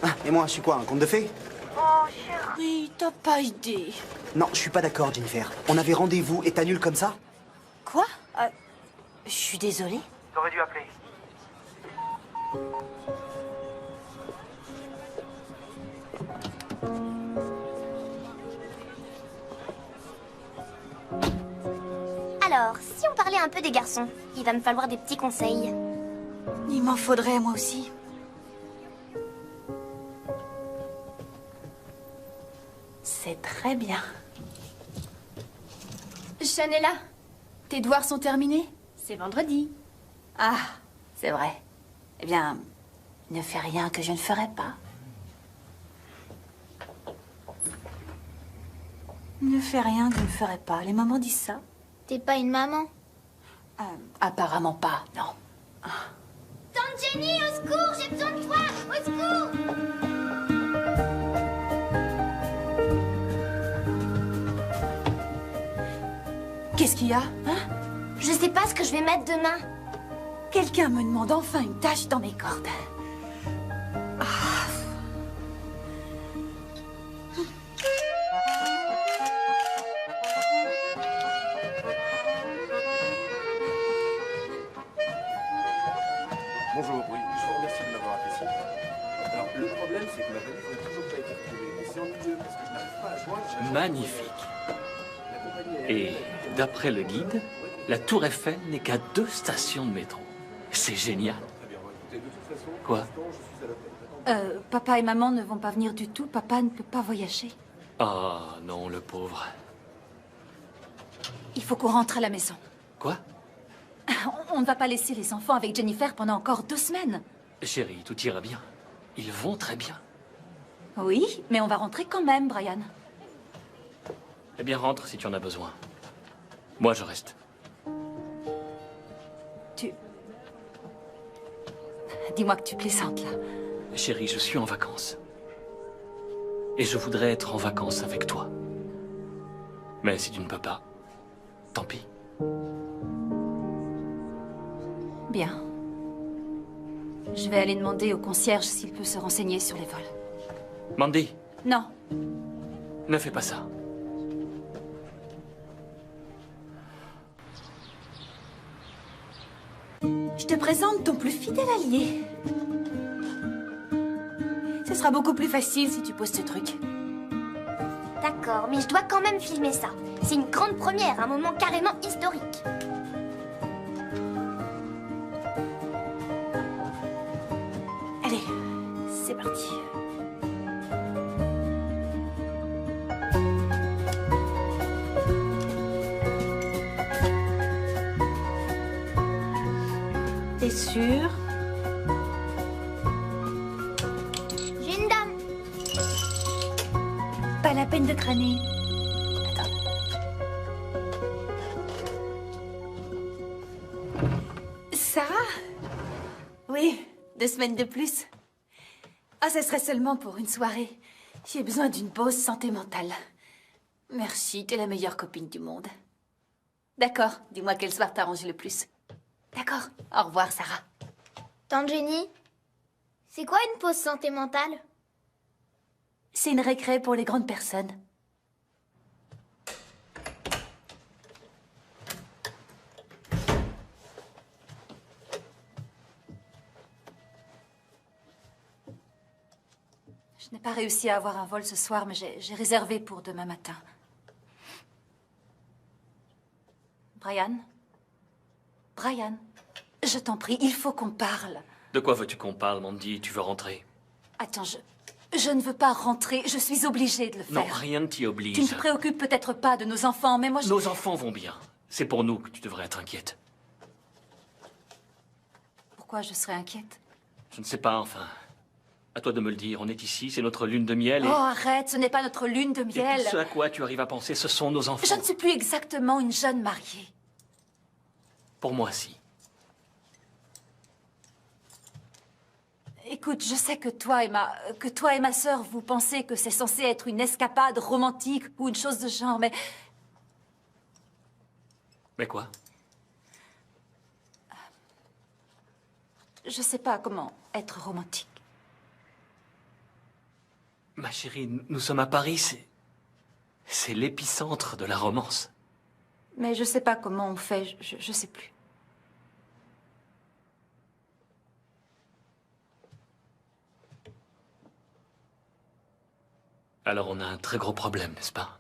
Ah, et moi, je suis quoi, un conte de fées? Oh, chérie. Oui, t'as pas idée. Non, je suis pas d'accord, Jennifer. On avait rendez-vous et t'annules comme ça? Quoi? Je suis désolée. T'aurais dû appeler. Alors, si on parlait un peu des garçons, il va me falloir des petits conseils. Il m'en faudrait, moi aussi. C'est très bien. Chanella, Tes devoirs sont terminés? c'est vendredi. Ah, c'est vrai. Eh bien, ne fais rien que je ne ferai pas. Ne fais rien que je ne ferai pas. Les mamans disent ça. T'es pas une maman? Apparemment pas, non. Tante Jenny, au secours, j'ai besoin de toi! Au secours! Qu'est-ce qu'il y a, hein? Je sais pas ce que je vais mettre demain. Quelqu'un me demande enfin une tâche dans mes cordes. Bonjour, oui, je vous remercie de m'avoir apprécié. Alors, le problème, c'est que ma valise n'a toujours pas été retrouvée. Et c'est ennuyeux parce que je n'arrive pas à joindre... Magnifique. Et d'après le guide, la Tour Eiffel n'est qu'à 2 stations de métro. C'est génial. Quoi? Papa et maman ne vont pas venir du tout. Papa ne peut pas voyager. Oh non, le pauvre. Il faut qu'on rentre à la maison. Quoi? On ne va pas laisser les enfants avec Jennifer pendant encore 2 semaines. Chérie, tout ira bien. Ils vont très bien. Oui, mais on va rentrer quand même, Brian. Eh bien, rentre si tu en as besoin. Moi, je reste. Dis-moi que tu plaisantes, là. Chérie, je suis en vacances. Et je voudrais être en vacances avec toi. Mais si tu ne peux pas, tant pis. Bien. Je vais aller demander au concierge s'il peut se renseigner sur les vols. Mandy, Non. ne fais pas ça. Je te présente ton plus fidèle allié. Ce sera beaucoup plus facile si tu poses ce truc. D'accord, mais je dois quand même filmer ça. C'est une grande première, un moment carrément historique. Allez, c'est parti. T'es sûre? J'ai une dame. Pas la peine de crâner. Attends. Sarah? Oui, 2 semaines de plus. Ah, ce serait seulement pour une soirée. J'ai besoin d'une pause santé mentale. Merci, t'es la meilleure copine du monde. D'accord, dis-moi quel soir t'arrange le plus. D'accord, au revoir, Sarah. Tante Jenny, c'est quoi une pause santé mentale? C'est une récré pour les grandes personnes. Je n'ai pas réussi à avoir un vol ce soir, mais j'ai réservé pour demain matin. Brian? Brian, je t'en prie, il faut qu'on parle. De quoi veux-tu qu'on parle, Mandy? Tu veux rentrer? Attends, je ne veux pas rentrer. Je suis obligée de le faire. Non, rien ne t'y oblige. Tu ne te préoccupes peut-être pas de nos enfants, mais moi je... Nos enfants vont bien. C'est pour nous que tu devrais être inquiète. Pourquoi je serais inquiète? Je ne sais pas, enfin. À toi de me le dire. On est ici, c'est notre lune de miel et... Oh, arrête, ce n'est pas notre lune de Et miel. tout ce à quoi tu arrives à penser, ce sont nos enfants. Je ne suis plus exactement une jeune mariée. Pour moi, si. Écoute, je sais que toi et ma sœur, vous pensez que c'est censé être une escapade romantique ou une chose de genre, mais... Mais quoi? Je sais pas comment être romantique. Ma chérie, nous sommes à Paris, c'est l'épicentre de la romance. Mais je sais pas comment on fait, je sais plus. Alors on a un très gros problème, n'est-ce pas?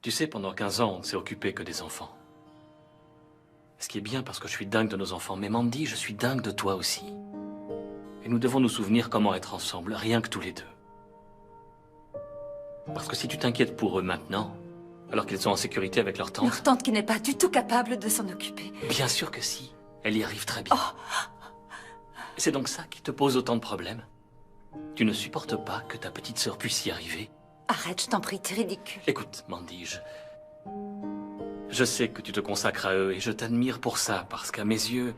Tu sais, pendant 15 ans, on ne s'est occupé que des enfants. Ce qui est bien parce que je suis dingue de nos enfants. Mais Mandy, je suis dingue de toi aussi. Et nous devons nous souvenir comment être ensemble, rien que tous les deux. Parce que si tu t'inquiètes pour eux maintenant, alors qu'ils sont en sécurité avec leur tante... Leur tante qui n'est pas du tout capable de s'en occuper. Bien sûr que si. Elle y arrive très bien. C'est donc ça qui te pose autant de problèmes? Tu ne supportes pas que ta petite sœur puisse y arriver? Arrête, je t'en prie, t'es ridicule. Écoute, Mandy, je sais que tu te consacres à eux et je t'admire pour ça, parce qu'à mes yeux,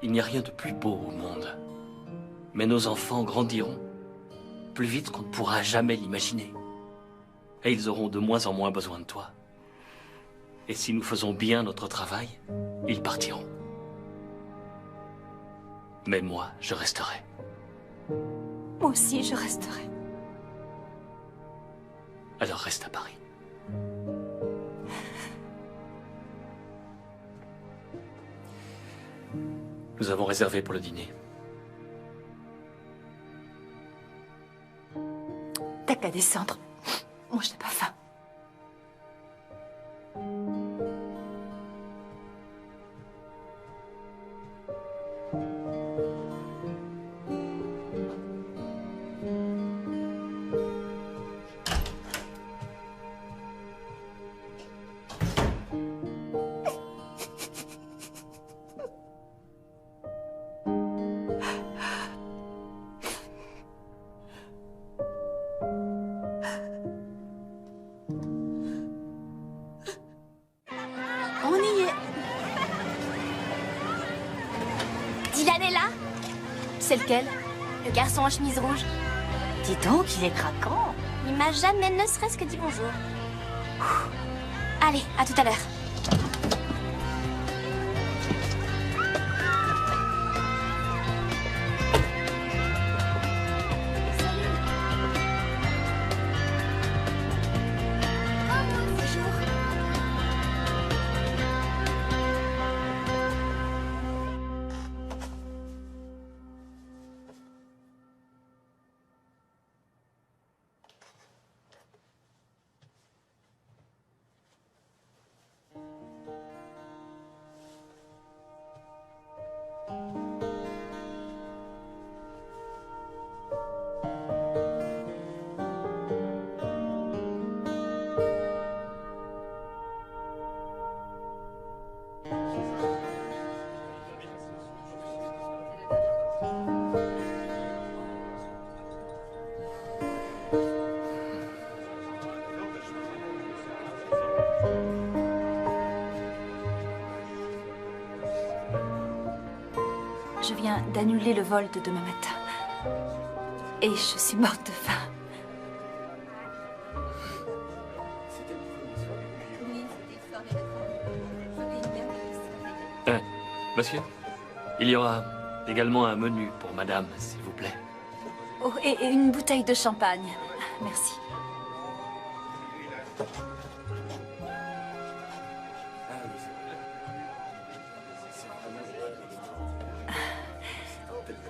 il n'y a rien de plus beau au monde. Mais nos enfants grandiront plus vite qu'on ne pourra jamais l'imaginer. Et ils auront de moins en moins besoin de toi. Et si nous faisons bien notre travail, ils partiront. Mais moi, je resterai. Moi aussi, je resterai. Alors reste à Paris. Nous avons réservé pour le dîner. T'as qu'à descendre. Moi, je n'ai pas faim. C'est lequel? Le garçon en chemise rouge. Dis donc, il est craquant. Il m'a jamais ne serait-ce que dit bonjour. Allez, à tout à l'heure. Je viens d'annuler le vol de demain matin. Et je suis morte de faim. Monsieur, il y aura également un menu pour madame, s'il vous plaît. Oh, et une bouteille de champagne. Merci.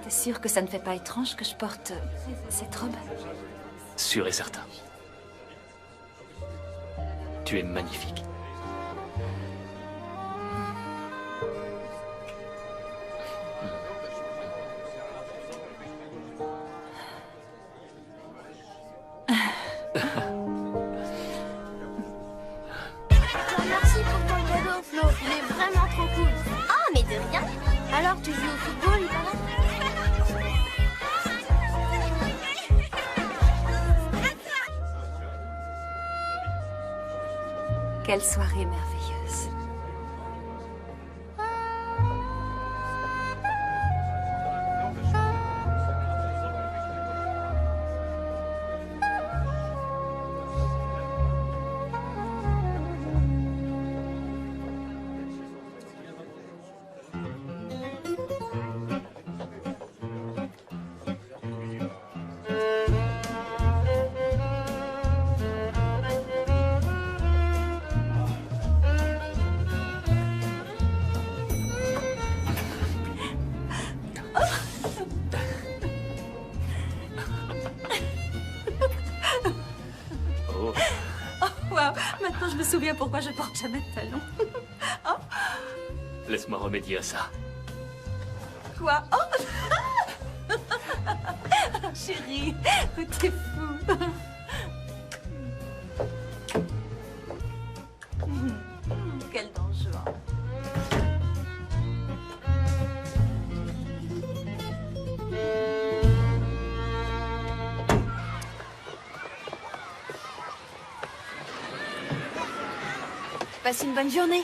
T'es sûr que ça ne fait pas étrange que je porte cette robe? Sûr et certain. Tu es magnifique. Merci pour ton cadeau, Flo. Il est vraiment trop cool. Ah, mais de rien. Alors, tu joues au football, il paraît? Quelle soirée merveilleuse. Maintenant, je me souviens pourquoi je porte jamais de talons. Oh. Laisse-moi remédier à ça. Quoi? Oh. Chérie, t'es fou. Passe une bonne journée.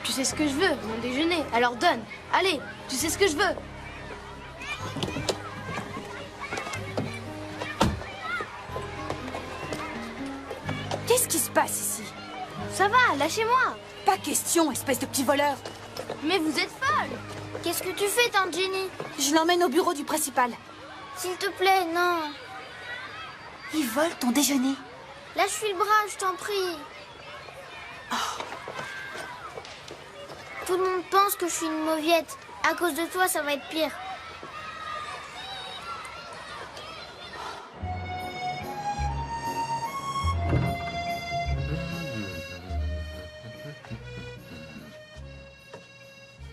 Tu sais ce que je veux, mon déjeuner. Alors donne. Allez, tu sais ce que je veux. Qu'est-ce qui se passe ici? Ça va, lâchez-moi. Pas question, espèce de petit voleur. Mais vous êtes folle. Qu'est-ce que tu fais, tante Jenny? Je l'emmène au bureau du principal. S'il te plaît, non. Il vole ton déjeuner. Lâche-lui le bras, je t'en prie. Tout le monde pense que je suis une mauviette. À cause de toi, ça va être pire.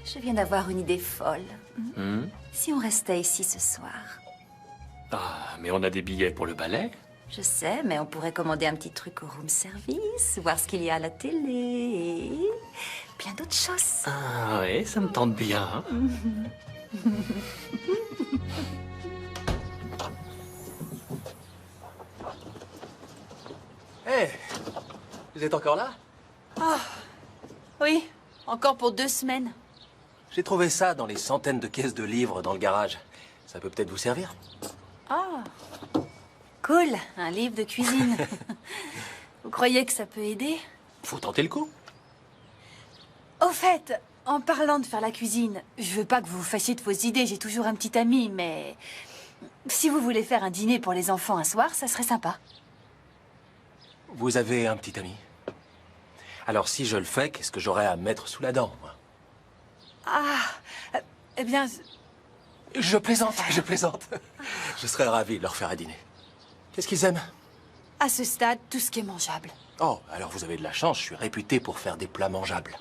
Je viens d'avoir une idée folle. Si on restait ici ce soir? Ah, mais on a des billets pour le ballet. Je sais, mais on pourrait commander un petit truc au room service, voir ce qu'il y a à la télé et plein d'autres choses. Ah ouais, ça me tente bien. Hé, vous êtes encore là? Ah, oui, encore pour 2 semaines. J'ai trouvé ça dans les centaines de caisses de livres dans le garage. Ça peut peut-être vous servir? Ah, cool, un livre de cuisine. Vous croyez que ça peut aider? Faut tenter le coup. Au fait, en parlant de faire la cuisine, je veux pas que vous vous fassiez de fausses idées, j'ai toujours un petit ami, mais... Si vous voulez faire un dîner pour les enfants un soir, ça serait sympa. Vous avez un petit ami. Alors si je le fais, qu'est-ce que j'aurais à mettre sous la dent, moi? Ah, eh bien... Je plaisante, je plaisante. Je serais ravi de leur faire un dîner. Qu'est-ce qu'ils aiment? À ce stade, tout ce qui est mangeable. Oh, alors vous avez de la chance, je suis réputé pour faire des plats mangeables.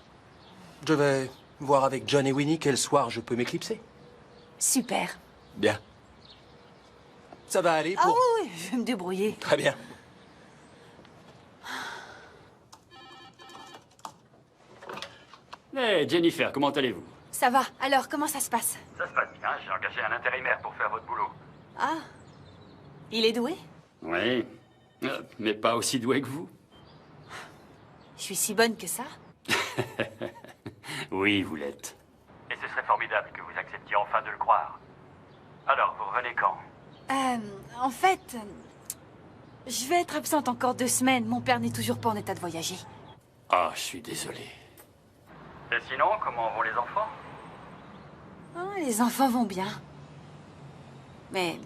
Je vais voir avec John et Winnie quel soir je peux m'éclipser. Super. Bien. Ça va aller pour... Ah oui, je vais me débrouiller. Très bien. Hey, Jennifer, comment allez-vous? Ça va. Alors, comment ça se passe? Ça se passe bien, j'ai engagé un intérimaire pour faire votre boulot. Ah, il est doué? Oui, mais pas aussi doué que vous. Je suis si bonne que ça? Oui, vous l'êtes. Et ce serait formidable que vous acceptiez enfin de le croire. Alors, vous revenez quand? En fait, je vais être absente encore 2 semaines. Mon père n'est toujours pas en état de voyager. Ah, je suis désolé. Et sinon, comment vont les enfants? Ah, les enfants vont bien. Mais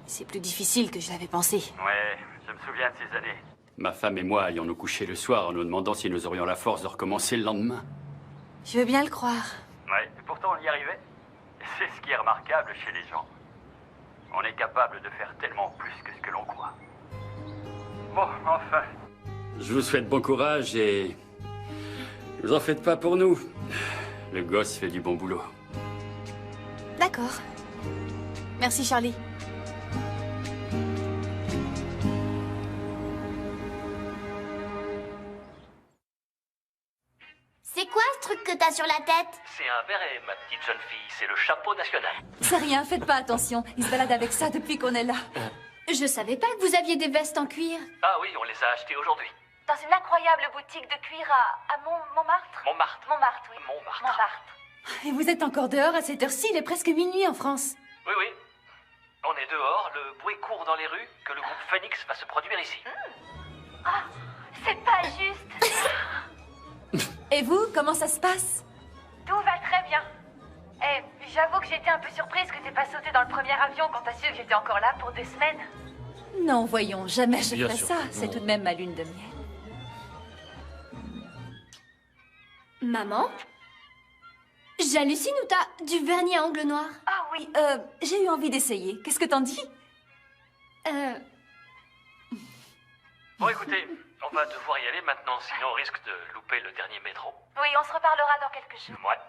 c'est plus difficile que je l'avais pensé. Ouais, je me souviens de ces années. Ma femme et moi allions nous coucher le soir en nous demandant si nous aurions la force de recommencer le lendemain. Je veux bien le croire. Ouais, et pourtant on y arrivait. C'est ce qui est remarquable chez les gens. On est capable de faire tellement plus que ce que l'on croit. Bon, enfin. Je vous souhaite bon courage et... Ne vous en faites pas pour nous. Le gosse fait du bon boulot. D'accord. Merci, Charlie. C'est quoi ce truc que t'as sur la tête? C'est un béret, ma petite jeune fille. C'est le chapeau national. C'est rien, faites pas attention. Il se balade avec ça depuis qu'on est là. Je savais pas que vous aviez des vestes en cuir. Ah oui, on les a achetées aujourd'hui. Dans une incroyable boutique de cuir à Montmartre. Montmartre. Montmartre, oui. Montmartre. Montmartre. Et vous êtes encore dehors à cette heure-ci? Il est presque minuit en France. Oui, oui. On est dehors, le bruit court dans les rues, que le groupe Phoenix va se produire ici. Ah, c'est pas juste. Et vous, comment ça se passe? Tout va très bien. Et j'avoue que j'étais un peu surprise que t'aies pas sauté dans le premier avion quand t'as su que j'étais encore là pour 2 semaines. Non, voyons, jamais je Bien ferais sûr ça. que non. C'est tout de même ma lune de miel. Maman? J'hallucine ou t'as du vernis à ongles noirs? Ah oui, j'ai eu envie d'essayer. Qu'est-ce que t'en dis? Bon, écoutez, on va devoir y aller maintenant, sinon on risque de louper le dernier métro. Oui, on se reparlera dans quelques jours. Ouais.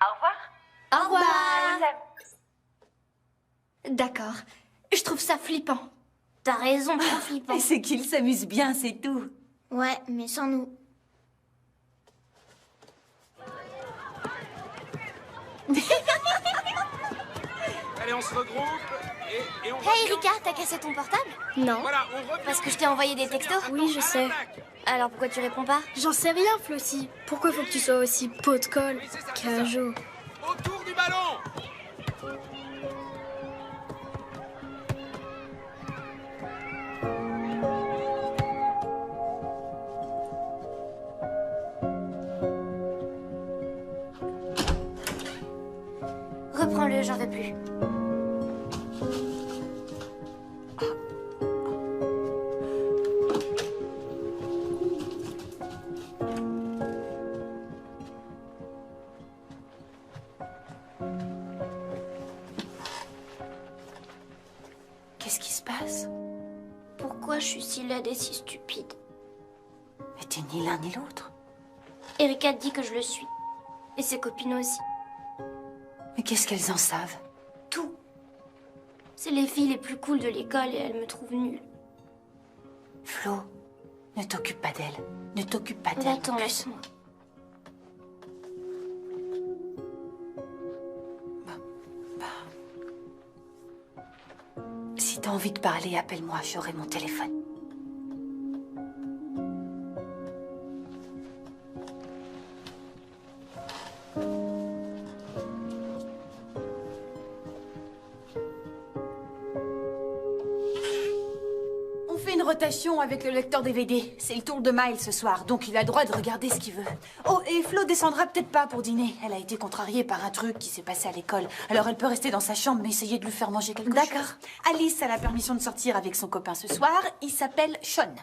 Au revoir. Au revoir. Je vous aime. D'accord. Je trouve ça flippant. T'as raison, trop flippant. Et c'est qu'il s'amuse bien, c'est tout. Ouais, mais sans nous. Allez, on se regroupe et on... Hey Erika, t'as cassé ton portable? Non. Voilà, on revient. Parce que je t'ai envoyé des textos? Oui, je sais. Alors pourquoi tu réponds pas? J'en sais rien, Flossie. Pourquoi faut que tu sois aussi pot de colle? Cajo. Autour du ballon. Reprends-le, j'en veux plus. Qu'est-ce qui se passe? Pourquoi je suis si laide et si stupide? Mais t'es ni l'un ni l'autre. Erika dit que je le suis. Et ses copines aussi. Mais qu'est-ce qu'elles en savent? Tout. C'est les filles les plus cool de l'école et elles me trouvent nulle. Flo, ne t'occupe pas d'elle. Ne t'occupe pas d'elle. Attends, laisse-moi. Si t'as envie de parler, appelle-moi, j'aurai mon téléphone. On fait une rotation avec le lecteur DVD. C'est le tour de Miles ce soir, donc il a le droit de regarder ce qu'il veut. Oh, et Flo descendra peut-être pas pour dîner. Elle a été contrariée par un truc qui s'est passé à l'école. Alors elle peut rester dans sa chambre, mais essayer de lui faire manger quelque chose. D'accord. Alice a la permission de sortir avec son copain ce soir. Il s'appelle Sean.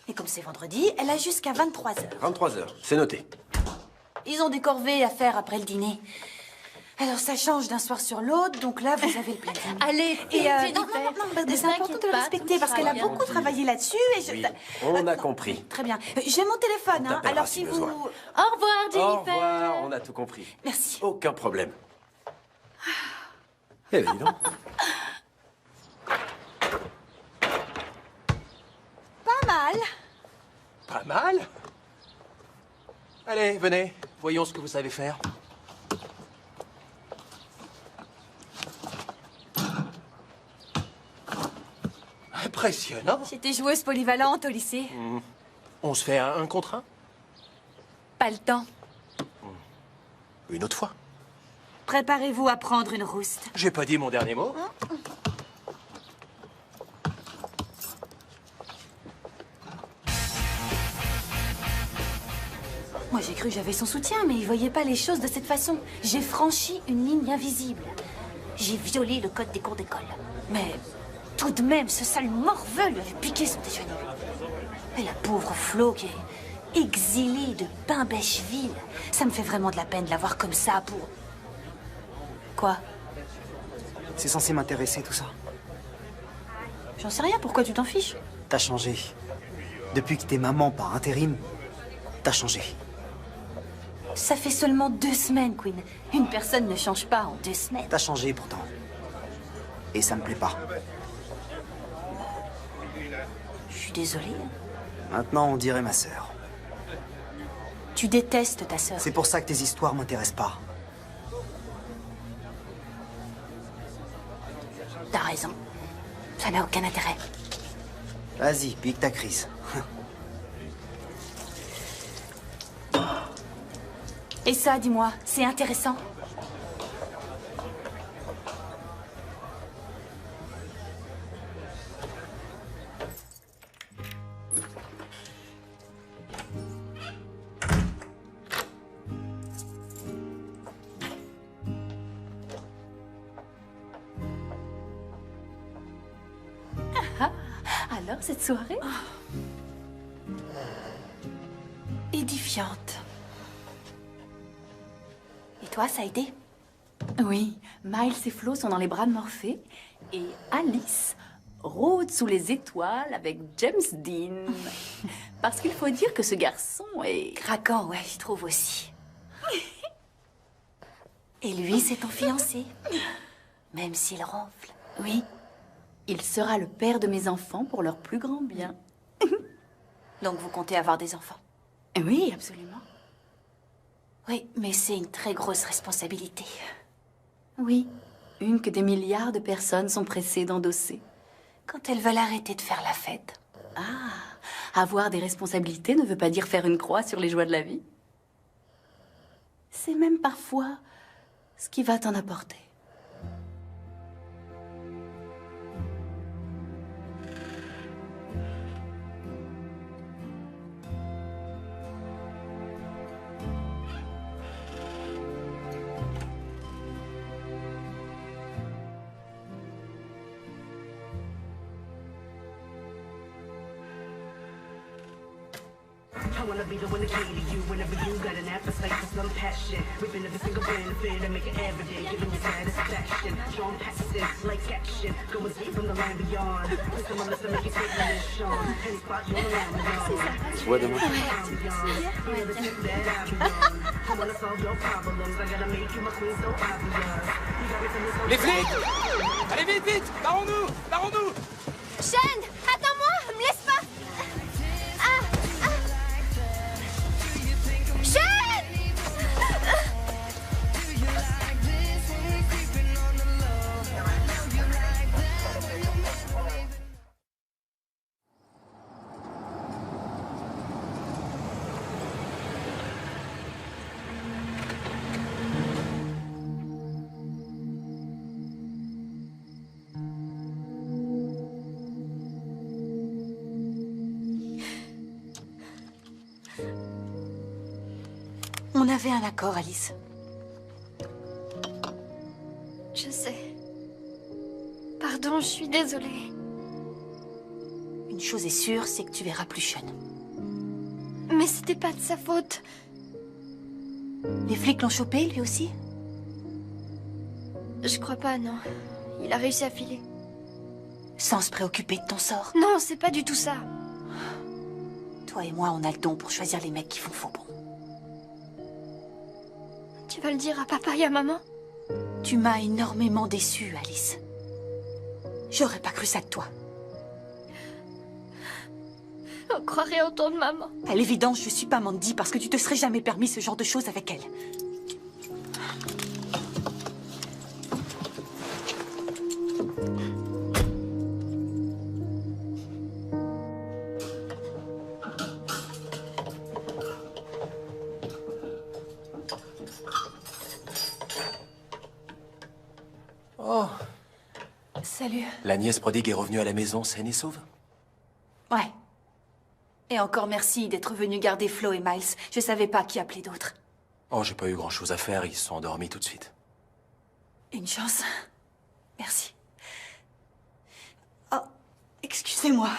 Et comme c'est vendredi, elle a jusqu'à 23h. 23h, c'est noté. Ils ont des corvées à faire après le dîner. Alors ça change d'un soir sur l'autre, donc là vous avez le planning. Allez, et non, c'est important de le respecter parce qu'elle a beaucoup travaillé là-dessus et je... Oui, on a compris. Très bien. J'ai mon téléphone, hein. Alors si vous... besoin. Au revoir, Jennifer. Au revoir, on a tout compris. Merci. Aucun problème. Eh bien, dis donc. Pas mal. Pas mal. Allez, venez, voyons ce que vous savez faire. Impressionnant. J'étais joueuse polyvalente au lycée. On se fait un contre un? Pas le temps. Une autre fois. Préparez-vous à prendre une rouste. J'ai pas dit mon dernier mot. Moi, j'ai cru que j'avais son soutien, mais il voyait pas les choses de cette façon. J'ai franchi une ligne invisible. J'ai violé le code des cours d'école. Mais tout de même, ce sale morveux lui avait piqué son déjeuner. Et la pauvre Flo qui est exilée de Bimbècheville. Ça me fait vraiment de la peine de la voir comme ça pour... Quoi? C'est censé m'intéresser tout ça. J'en sais rien, pourquoi tu t'en fiches? T'as changé. Depuis que t'es maman par intérim, t'as changé. Ça fait seulement 2 semaines, Queen. Une personne ne change pas en 2 semaines. T'as changé pourtant. Et ça me plaît pas. Je suis désolée. Maintenant, on dirait ma sœur. Tu détestes ta sœur. C'est pour ça que tes histoires m'intéressent pas. T'as raison. Ça n'a aucun intérêt. Vas-y, pique ta crise. Et ça, dis-moi, c'est intéressant? Alors, cette soirée? Édifiante. Et toi, ça a été? Oui, Miles et Flo sont dans les bras de Morphée et Alice rôde sous les étoiles avec James Dean. Parce qu'il faut dire que ce garçon est... Craquant, ouais, je trouve aussi. Et lui, c'est ton fiancé. Même s'il ronfle. Oui, il sera le père de mes enfants pour leur plus grand bien. Donc vous comptez avoir des enfants? Oui, absolument. Oui, mais c'est une très grosse responsabilité. Oui, Une que des milliards de personnes sont pressées d'endosser. Quand elles veulent arrêter de faire la fête. Ah, avoir des responsabilités ne veut pas dire faire une croix sur les joies de la vie. C'est même parfois ce qui va t'en apporter. I wanna be the one to cater to you whenever you got an appetite for some passion. Ripping every single benefit and make it evident, giving you satisfaction. Strong passion, like action, going deep from the land beyond. Twist on my lips to make you take my mission. Any spot you wanna land beyond. Tu vois demain. I wanna solve your problems. I gotta make you my queen so obvious. Les flics! Allez vite, vite! Barrons-nous! Barrons-nous! Sean, attends-moi, me laisse pas. On avait un accord, Alice. Je sais. Pardon, je suis désolée. Une chose est sûre, c'est que tu verras plus Sean. Mais c'était pas de sa faute. Les flics l'ont chopé, lui aussi? Je crois pas, non. Il a réussi à filer. Sans se préoccuper de ton sort? Non, c'est pas du tout ça. Toi et moi, on a le don pour choisir les mecs qui font faux bon. Tu vas le dire à papa et à maman? Tu m'as énormément déçue, Alice. J'aurais pas cru ça de toi. On croirait entendre maman. À l'évidence, je suis pas Mandy parce que tu te serais jamais permis ce genre de choses avec elle. Oh. Salut. La nièce prodigue est revenue à la maison saine et sauve? Ouais. Et encore merci d'être venu garder Flo et Miles. Je savais pas qui appeler d'autre. Oh, j'ai pas eu grand-chose à faire, ils se sont endormis tout de suite. Une chance. Merci. Oh, excusez-moi.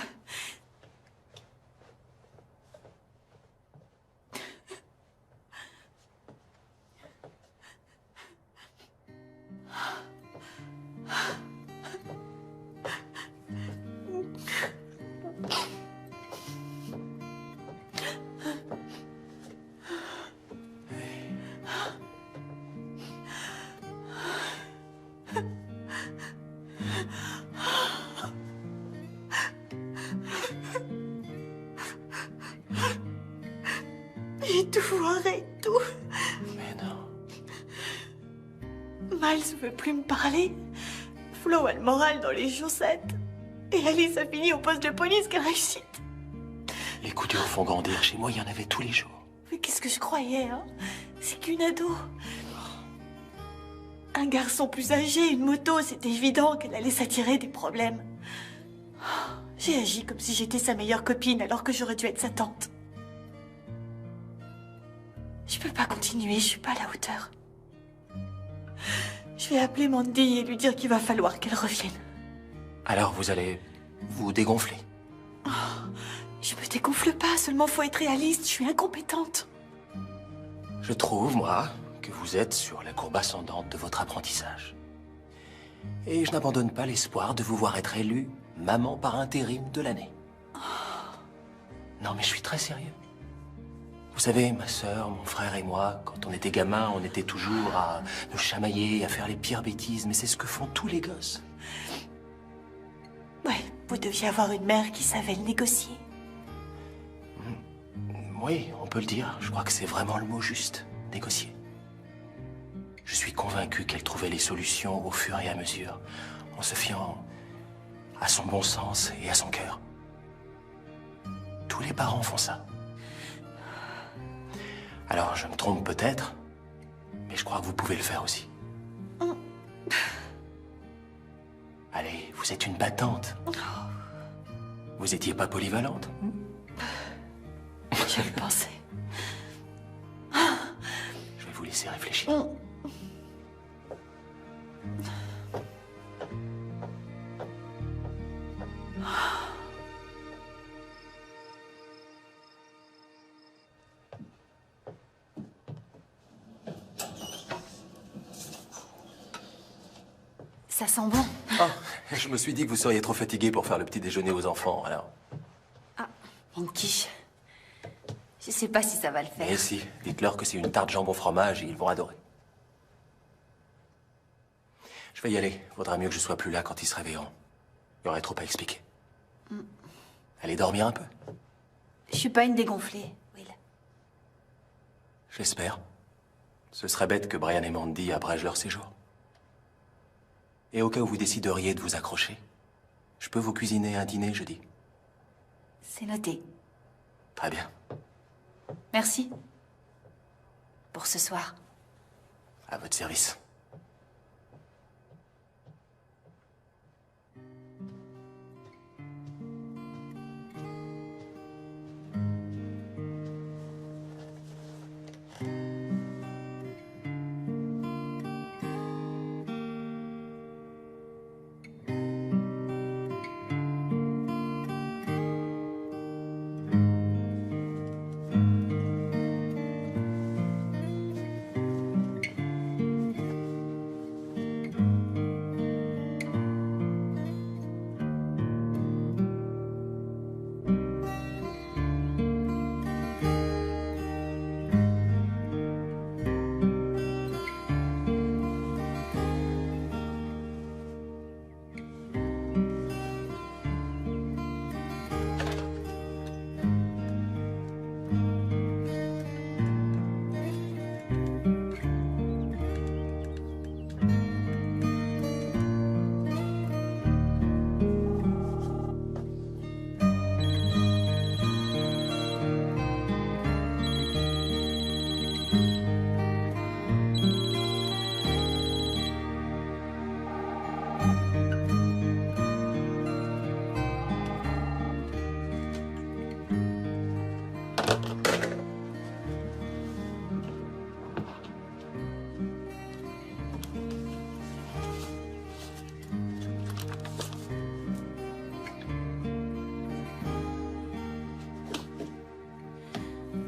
J'ai tout foiré, tout. Mais non. Miles veut plus me parler. Flo a le moral dans les chaussettes. Et Alice a fini au poste de police, quelle réussite. Les coups durs font grandir. Chez moi, il y en avait tous les jours. Mais qu'est-ce que je croyais, hein? C'est qu'une ado. Un garçon plus âgé, une moto, c'était évident qu'elle allait s'attirer des problèmes. J'ai agi comme si j'étais sa meilleure copine alors que j'aurais dû être sa tante. Je peux pas continuer, je suis pas à la hauteur. Je vais appeler Mandy et lui dire qu'il va falloir qu'elle revienne. Alors vous allez vous dégonfler? Oh, je me dégonfle pas, seulement faut être réaliste, je suis incompétente. Je trouve, moi, que vous êtes sur la courbe ascendante de votre apprentissage. Et je n'abandonne pas l'espoir de vous voir être élue maman par intérim de l'année. Non, mais je suis très sérieux. Vous savez, ma sœur, mon frère et moi, quand on était gamins, on était toujours à nous chamailler, à faire les pires bêtises, mais c'est ce que font tous les gosses. Ouais, vous deviez avoir une mère qui savait le négocier. Oui, on peut le dire. Je crois que c'est vraiment le mot juste. Négocier. Je suis convaincu qu'elle trouvait les solutions au fur et à mesure, en se fiant à son bon sens et à son cœur. Tous les parents font ça. Alors, je me trompe peut-être, mais je crois que vous pouvez le faire aussi. Allez, vous êtes une battante. Vous étiez pas polyvalente? Je le pensais. Je vais vous laisser réfléchir. Ça sent bon. Oh, je me suis dit que vous seriez trop fatigué pour faire le petit déjeuner aux enfants, alors. Ah, une quiche. Je sais pas si ça va le faire. Et si, dites-leur que c'est une tarte jambon fromage et ils vont adorer. Je vais y aller. Vaudra mieux que je sois plus là quand ils se réveilleront. Il y aurait trop à expliquer. Allez dormir un peu. Je suis pas une dégonflée, Will. J'espère. Ce serait bête que Brian et Mandy abrègent leur séjour. Et au cas où vous décideriez de vous accrocher, je peux vous cuisiner un dîner jeudi. C'est noté. Très bien. Merci. Pour ce soir. À votre service.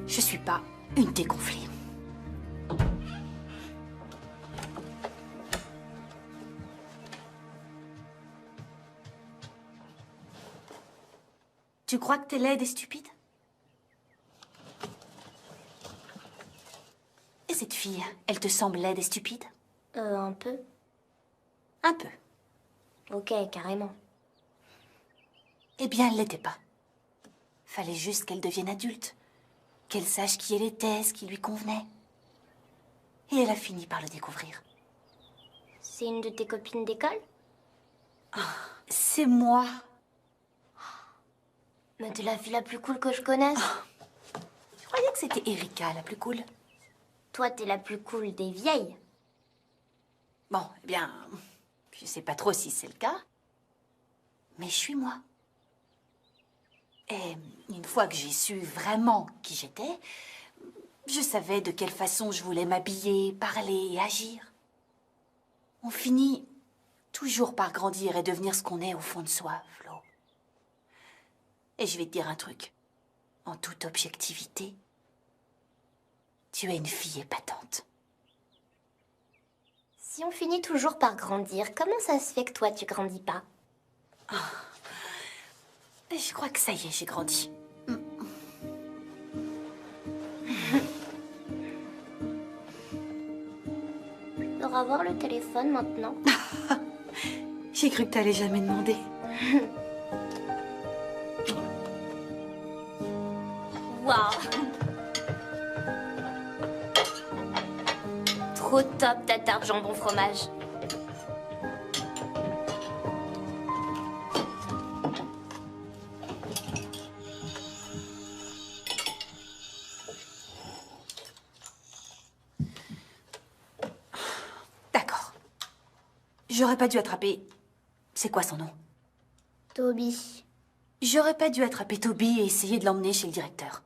Je suis pas une dégonflée. Tu crois que t'es laide et stupide? Et cette fille, elle te semble laide et stupide? Un peu. Un peu. Ok, carrément. Eh bien, elle l'était pas. Fallait juste qu'elle devienne adulte. Qu'elle sache qui elle était, ce qui lui convenait. Et elle a fini par le découvrir. C'est une de tes copines d'école? C'est moi. Mais t'es la fille la plus cool que je connaisse. Je croyais que c'était Erika, la plus cool. Toi, t'es la plus cool des vieilles. Bon, eh bien, je sais pas trop si c'est le cas. Mais je suis moi. Et une fois que j'ai su vraiment qui j'étais, je savais de quelle façon je voulais m'habiller, parler et agir. On finit toujours par grandir et devenir ce qu'on est au fond de soi, Flo. Et je vais te dire un truc. En toute objectivité, tu es une fille épatante. Si on finit toujours par grandir, comment ça se fait que toi, tu grandis pas? Je crois que ça y est, j'ai grandi. On va voir le téléphone maintenant. J'ai cru que t'allais jamais demander. Waouh! trop top ta tarte jambon fromage. D'accord. J'aurais pas dû attraper... C'est quoi son nom? Toby. J'aurais pas dû attraper Toby et essayer de l'emmener chez le directeur.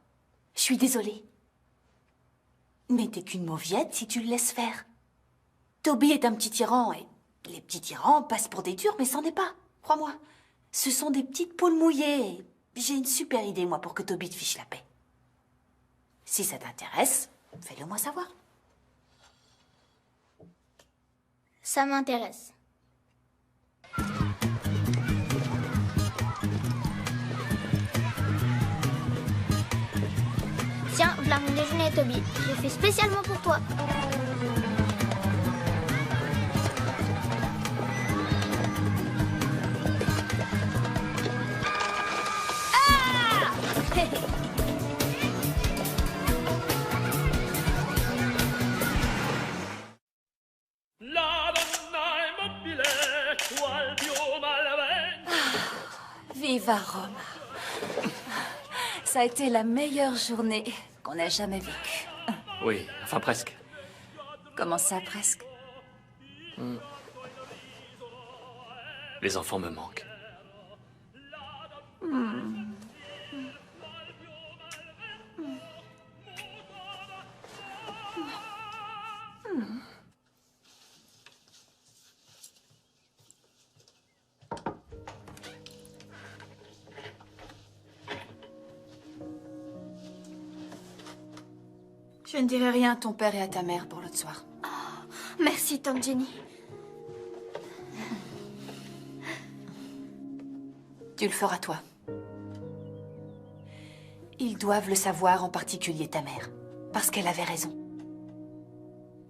Je suis désolée. Mais t'es qu'une mauviette si tu le laisses faire. Toby est un petit tyran et les petits tyrans passent pour des durs, mais c'en est pas. Crois-moi. Ce sont des petites poules mouillées. J'ai une super idée, moi, pour que Toby te fiche la paix. Si ça t'intéresse, fais-le moi savoir. Ça m'intéresse. Tiens, voilà mon déjeuner, Toby. J'ai fait spécialement pour toi. Ah! Viva Roma. Ça a été la meilleure journée qu'on a jamais vécue. Oui, enfin presque. Comment ça, presque? Les enfants me manquent. Je ne dirai rien à ton père et à ta mère pour l'autre soir. Merci, tante Jenny. Tu le feras toi. Ils doivent le savoir, en particulier ta mère. Parce qu'elle avait raison.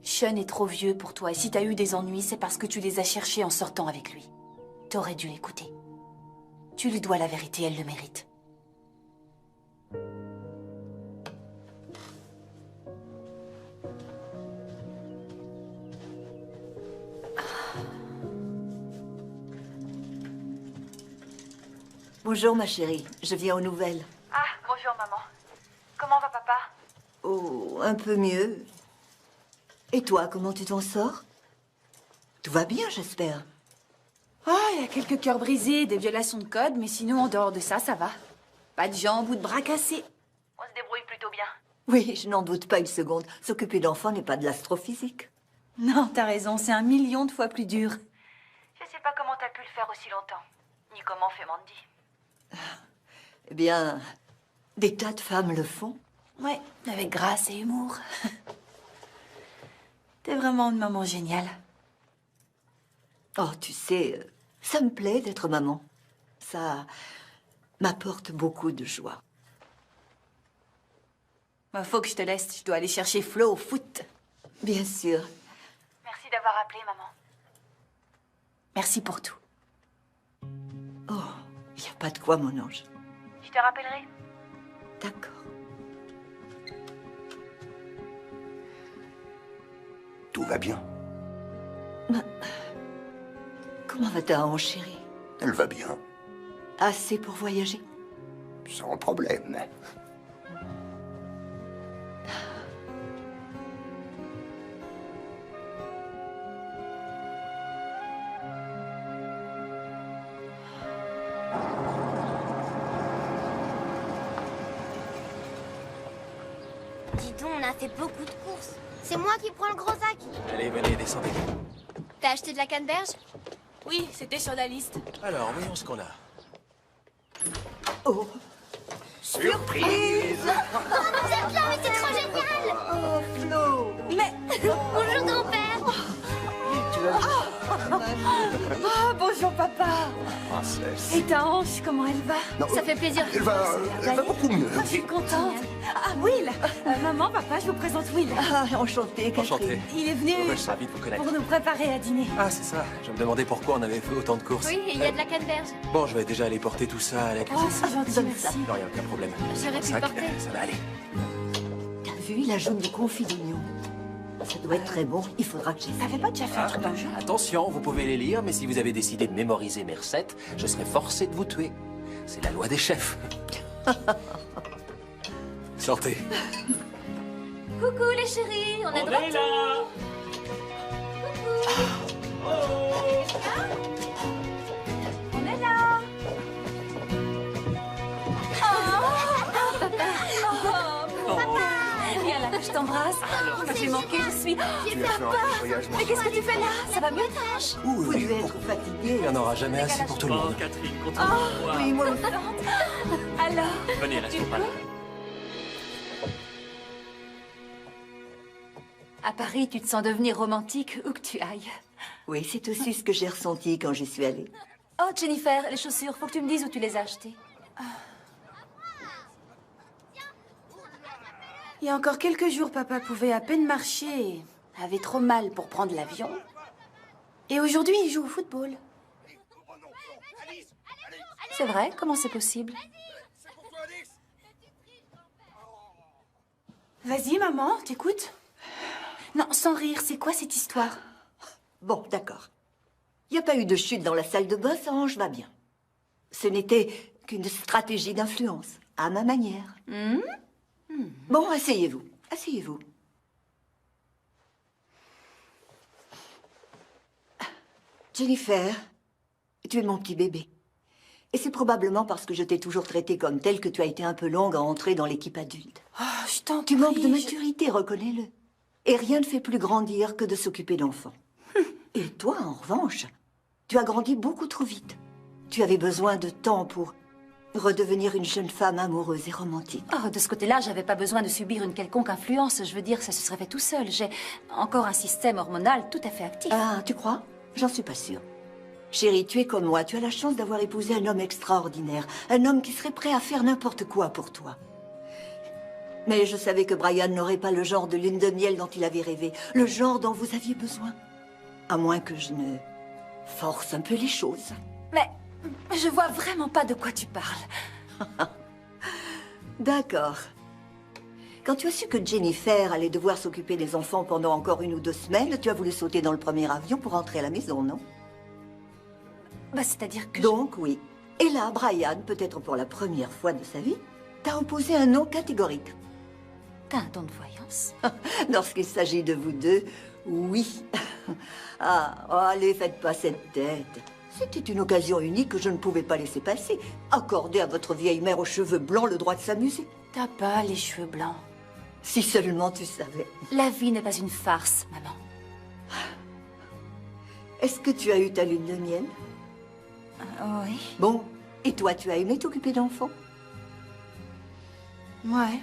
Sean est trop vieux pour toi et si t'as eu des ennuis, c'est parce que tu les as cherchés en sortant avec lui. T'aurais dû l'écouter. Tu lui dois la vérité, elle le mérite. Bonjour, ma chérie. Je viens aux nouvelles. Ah, bonjour, maman. Comment va papa? Oh, un peu mieux. Et toi, comment tu t'en sors? Tout va bien, j'espère. Ah, il y a quelques cœurs brisés, des violations de code, mais sinon, en dehors de ça, ça va. Pas de jambes ou de bras cassés. On se débrouille plutôt bien. Oui, je n'en doute pas une seconde. S'occuper d'enfants n'est pas de l'astrophysique. Non, t'as raison, c'est 1 million de fois plus dur. Je sais pas comment t'as pu le faire aussi longtemps, ni comment fait Mandy. Eh bien, des tas de femmes le font. Ouais, avec grâce et humour. T'es vraiment une maman géniale. Oh, tu sais, ça me plaît d'être maman. Ça m'apporte beaucoup de joie. Bah, faut que je te laisse, je dois aller chercher Flo au foot. Bien sûr. Merci d'avoir appelé, maman. Merci pour tout. Oh, il n'y a pas de quoi, mon ange. Je te rappellerai. D'accord. Tout va bien. Comment va ta hanche, chérie? Elle va bien. Assez pour voyager? Sans problème. Dis donc, on a fait beaucoup de courses. C'est moi qui prends le gros sac. Allez, venez, descendez. T'as acheté de la canneberge? Oui, c'était sur la liste. Alors, voyons ce qu'on a. Oh, surprise! Oh, vous êtes là, mais c'est trop génial! Oh, Flo! Mais... Bonjour, grand-père! Oh, bonjour, papa. Princesse. Et ta hanche, comment elle va? Non, Ça fait plaisir. Elle va beaucoup mieux. Oh, je suis contente. Ah, Will. Maman, papa, je vous présente Will. Ah, enchantée, Catherine. Enchanté. Il est venu Je suis ravi de vous connaître. pour nous préparer à dîner. Ah, c'est ça. Je me demandais pourquoi on avait fait autant de courses. Oui, et il y a de la canneberge. Bon, je vais déjà aller porter tout ça à la Oh, cuisine. c'est gentil, Donne merci. ça. Non, il n'y a aucun problème. J'aurais pu Sac, porter. ça va aller. T'as vu, il ajoute du confit d'oignon. Ça doit être très bon. Il faudra que j'essaie. T'avais pas déjà fait un truc dans le jeu? Attention, vous pouvez les lire, mais si vous avez décidé de mémoriser mes recettes, je serai forcé de vous tuer. C'est la loi des chefs. Sortez. Coucou les chéris, on est de retour. On est là. Viens là que je t'embrasse. J'ai manqué, je suis... Papa, mais qu'est-ce que tu fais là? Ça va mieux? Vous devez être fatigué. Il n'y en aura jamais assez pour tout le monde. Catherine, continue. Oui, moi aussi. Alors, Venez, restons pas là. à Paris, tu te sens devenir romantique où que tu ailles. Oui, c'est aussi ce que j'ai ressenti quand j'y suis allée. Oh, Jennifer, les chaussures, faut que tu me dises où tu les as achetées. Il y a encore quelques jours, papa pouvait à peine marcher et avait trop mal pour prendre l'avion. Et aujourd'hui, il joue au football. C'est vrai? Comment c'est possible? Vas-y, maman, t'écoutes? Non, sans rire, c'est quoi cette histoire? Bon, d'accord. Il n'y a pas eu de chute dans la salle de bain, ça Ange va bien. Ce n'était qu'une stratégie d'influence, à ma manière. Bon, asseyez-vous. Asseyez-vous. Jennifer, tu es mon petit bébé. Et c'est probablement parce que je t'ai toujours traité comme telle que tu as été un peu longue à entrer dans l'équipe adulte. Oh, je t'en Tu prie, manques de maturité, reconnais-le. Et rien ne fait plus grandir que de s'occuper d'enfants. Et toi, en revanche, tu as grandi beaucoup trop vite. Tu avais besoin de temps pour redevenir une jeune femme amoureuse et romantique. Oh, de ce côté-là, j'avais pas besoin de subir une quelconque influence. Je veux dire, ça se serait fait tout seul. J'ai encore un système hormonal tout à fait actif. Ah, tu crois? J'en suis pas sûre. Chérie, tu es comme moi. Tu as la chance d'avoir épousé un homme extraordinaire. Un homme qui serait prêt à faire n'importe quoi pour toi. Mais je savais que Brian n'aurait pas le genre de lune de miel dont il avait rêvé. Le genre dont vous aviez besoin. À moins que je ne force un peu les choses. Mais je vois vraiment pas de quoi tu parles. D'accord. Quand tu as su que Jennifer allait devoir s'occuper des enfants pendant encore 1 ou 2 semaines, tu as voulu sauter dans le premier avion pour rentrer à la maison, non? Bah, c'est-à-dire que... Donc, oui. Et là, Brian, peut-être pour la première fois de sa vie, t'a opposé un non catégorique. T'as un don de voyance. Lorsqu'il s'agit de vous deux, oui. Ah, oh, allez, faites pas cette tête. C'était une occasion unique que je ne pouvais pas laisser passer. Accorder à votre vieille mère aux cheveux blancs le droit de s'amuser. T'as pas les cheveux blancs. Si seulement tu savais. La vie n'est pas une farce, maman. Est-ce que tu as eu ta lune de miel? Oui. Bon, et toi, tu as aimé t'occuper d'enfants? Ouais.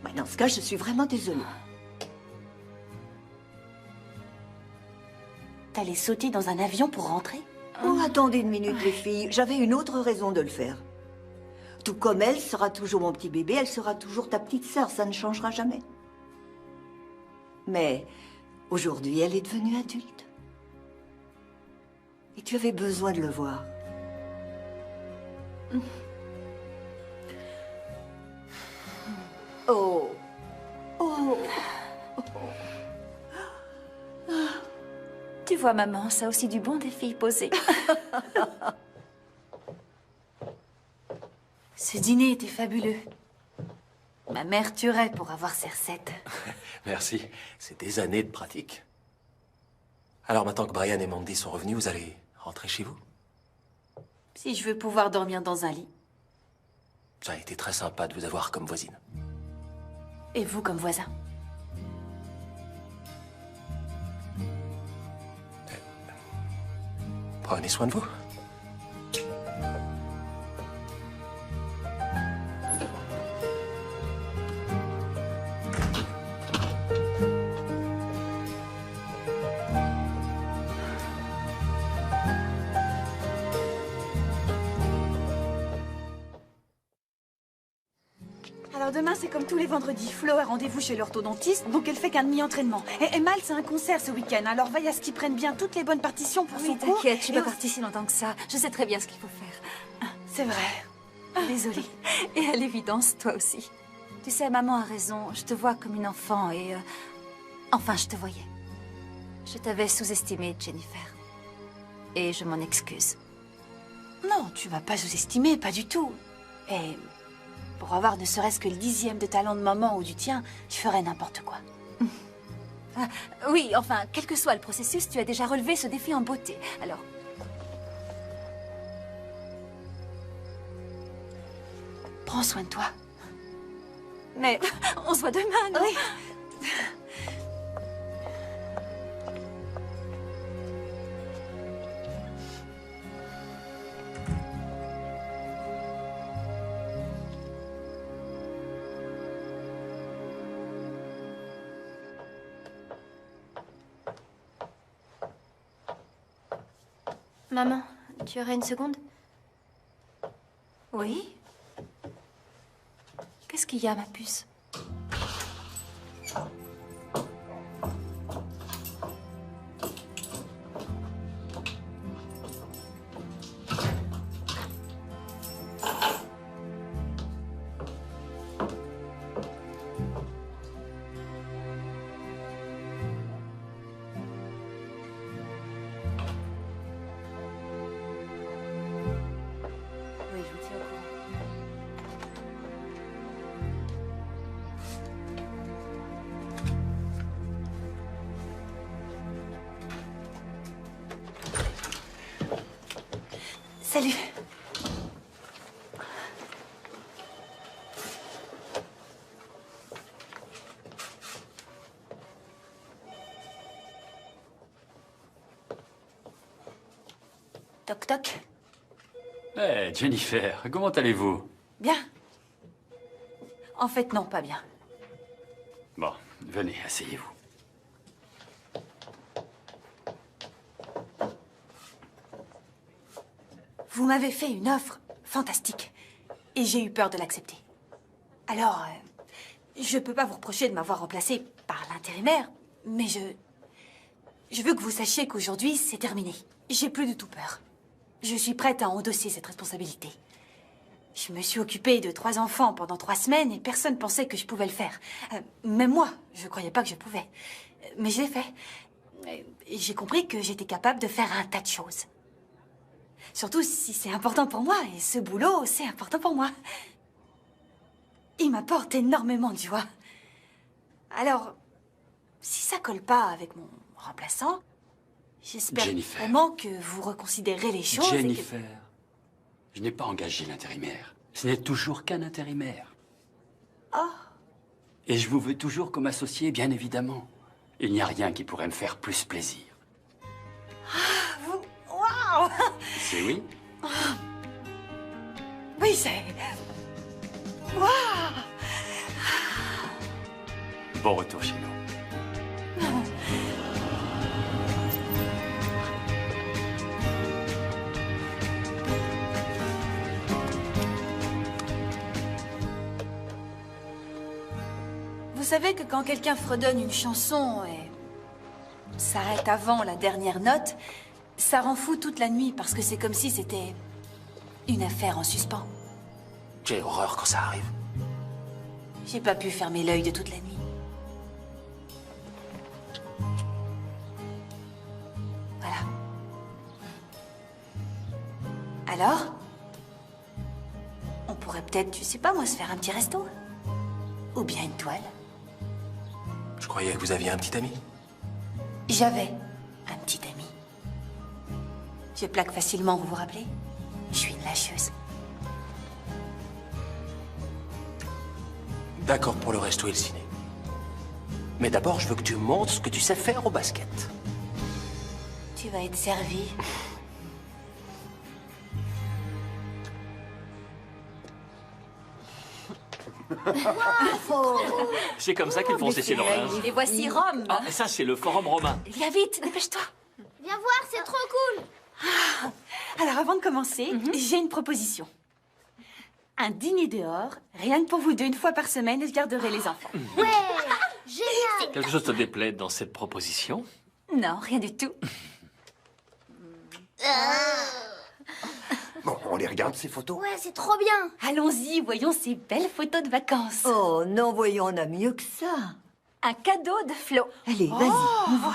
Bah, dans ce cas, je suis vraiment désolée. T'allais sauter dans un avion pour rentrer? Oh, attendez une minute, les filles. J'avais une autre raison de le faire. Tout comme elle sera toujours mon petit bébé, elle sera toujours ta petite sœur. Ça ne changera jamais. Mais aujourd'hui, elle est devenue adulte. Et tu avais besoin de le voir. Oh. Oh. Tu vois, maman, ça a aussi du bon des filles posées. Ce dîner était fabuleux. Ma mère tuerait pour avoir ces recettes. Merci. C'est des années de pratique. Alors maintenant que Brian et Mandy sont revenus, vous allez rentrer chez vous? Si je veux pouvoir dormir dans un lit. Ça a été très sympa de vous avoir comme voisine. Et vous comme voisin. Prenez soin de vous. Alors demain, c'est comme tous les vendredis. Flo a rendez-vous chez l'orthodontiste, donc elle fait qu'un demi-entraînement. Et Mal, c'est un concert ce week-end, alors veille à ce qu'ils prennent bien toutes les bonnes partitions pour son Oui, cours. t'inquiète, je suis pas partie si longtemps que ça. Je sais très bien ce qu'il faut faire. C'est vrai. Désolée. Et à l'évidence, toi aussi. Tu sais, maman a raison. Je te vois comme une enfant et... Enfin, je te voyais. Je t'avais sous-estimé, Jennifer. Et je m'en excuse. Non, tu m'as pas sous-estimé, pas du tout. Et pour avoir ne serait-ce que le 10e de talent de maman ou du tien, je ferais n'importe quoi. Ah, oui, enfin, quel que soit le processus, tu as déjà relevé ce défi en beauté. Alors... Prends soin de toi. Mais on se voit demain, non? Oui. Maman, tu aurais une seconde? Oui? Qu'est-ce qu'il y a, ma puce? Oui, je vous tiens au courant. Salut. Toc toc. Eh, Jennifer, comment allez-vous? Bien. En fait, non, pas bien. Bon, venez, asseyez-vous. Vous m'avez fait une offre fantastique. Et j'ai eu peur de l'accepter. Alors, je peux pas vous reprocher de m'avoir remplacé par l'intérimaire, mais je veux que vous sachiez qu'aujourd'hui, c'est terminé. J'ai plus du tout peur. Je suis prête à endosser cette responsabilité. Je me suis occupée de 3 enfants pendant 3 semaines et personne pensait que je pouvais le faire. Même moi, je croyais pas que je pouvais. Mais je l'ai fait. Et j'ai compris que j'étais capable de faire un tas de choses. Surtout si c'est important pour moi, et ce boulot, c'est important pour moi. Il m'apporte énormément de joie. Alors, si ça colle pas avec mon remplaçant, j'espère vraiment que vous reconsidérez les choses. Jennifer, je n'ai pas engagé l'intérimaire. Ce n'est toujours qu'un intérimaire. Oh. Et je vous veux toujours comme associé, bien évidemment. Il n'y a rien qui pourrait me faire plus plaisir. Ah, vous... Waouh! C'est oui? Oui, c'est... Waouh! Bon retour chez nous. Vous savez que quand quelqu'un fredonne une chanson et s'arrête avant la dernière note, ça rend fou toute la nuit parce que c'est comme si c'était une affaire en suspens. J'ai horreur quand ça arrive. J'ai pas pu fermer l'œil de toute la nuit. Voilà. Alors? On pourrait peut-être, je sais pas moi, se faire un petit resto? Ou bien une toile? Je croyais que vous aviez un petit ami. J'avais un petit ami. Je plaque facilement, vous vous rappelez? Je suis une lâcheuse. D'accord pour le resto et le ciné. Mais d'abord, je veux que tu montres ce que tu sais faire au basket. Tu vas être servi. C'est comme ça qu'ils font sécher leur linge. Et voici Rome. Ah, ça, c'est le forum romain. Viens vite, dépêche-toi. Viens voir, c'est trop cool. Alors, avant de commencer, j'ai une proposition. Un dîner dehors, rien que pour vous deux, une fois par semaine, et je garderai les enfants. Ouais, génial. Quelque chose te déplaît dans cette proposition? Non, rien du tout. Bon, on les regarde, ces photos? Ouais, c'est trop bien. Allons-y, voyons ces belles photos de vacances. Oh non, voyons, on a mieux que ça. un cadeau de Flo. Allez, vas-y, on voit.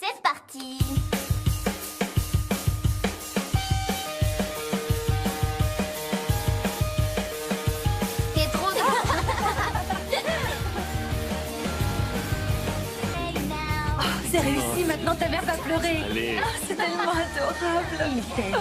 C'est parti. T'es trop drôle. C'est réussi, maintenant ta mère va pleurer. Allez. C'est tellement adorable. Il t'aime.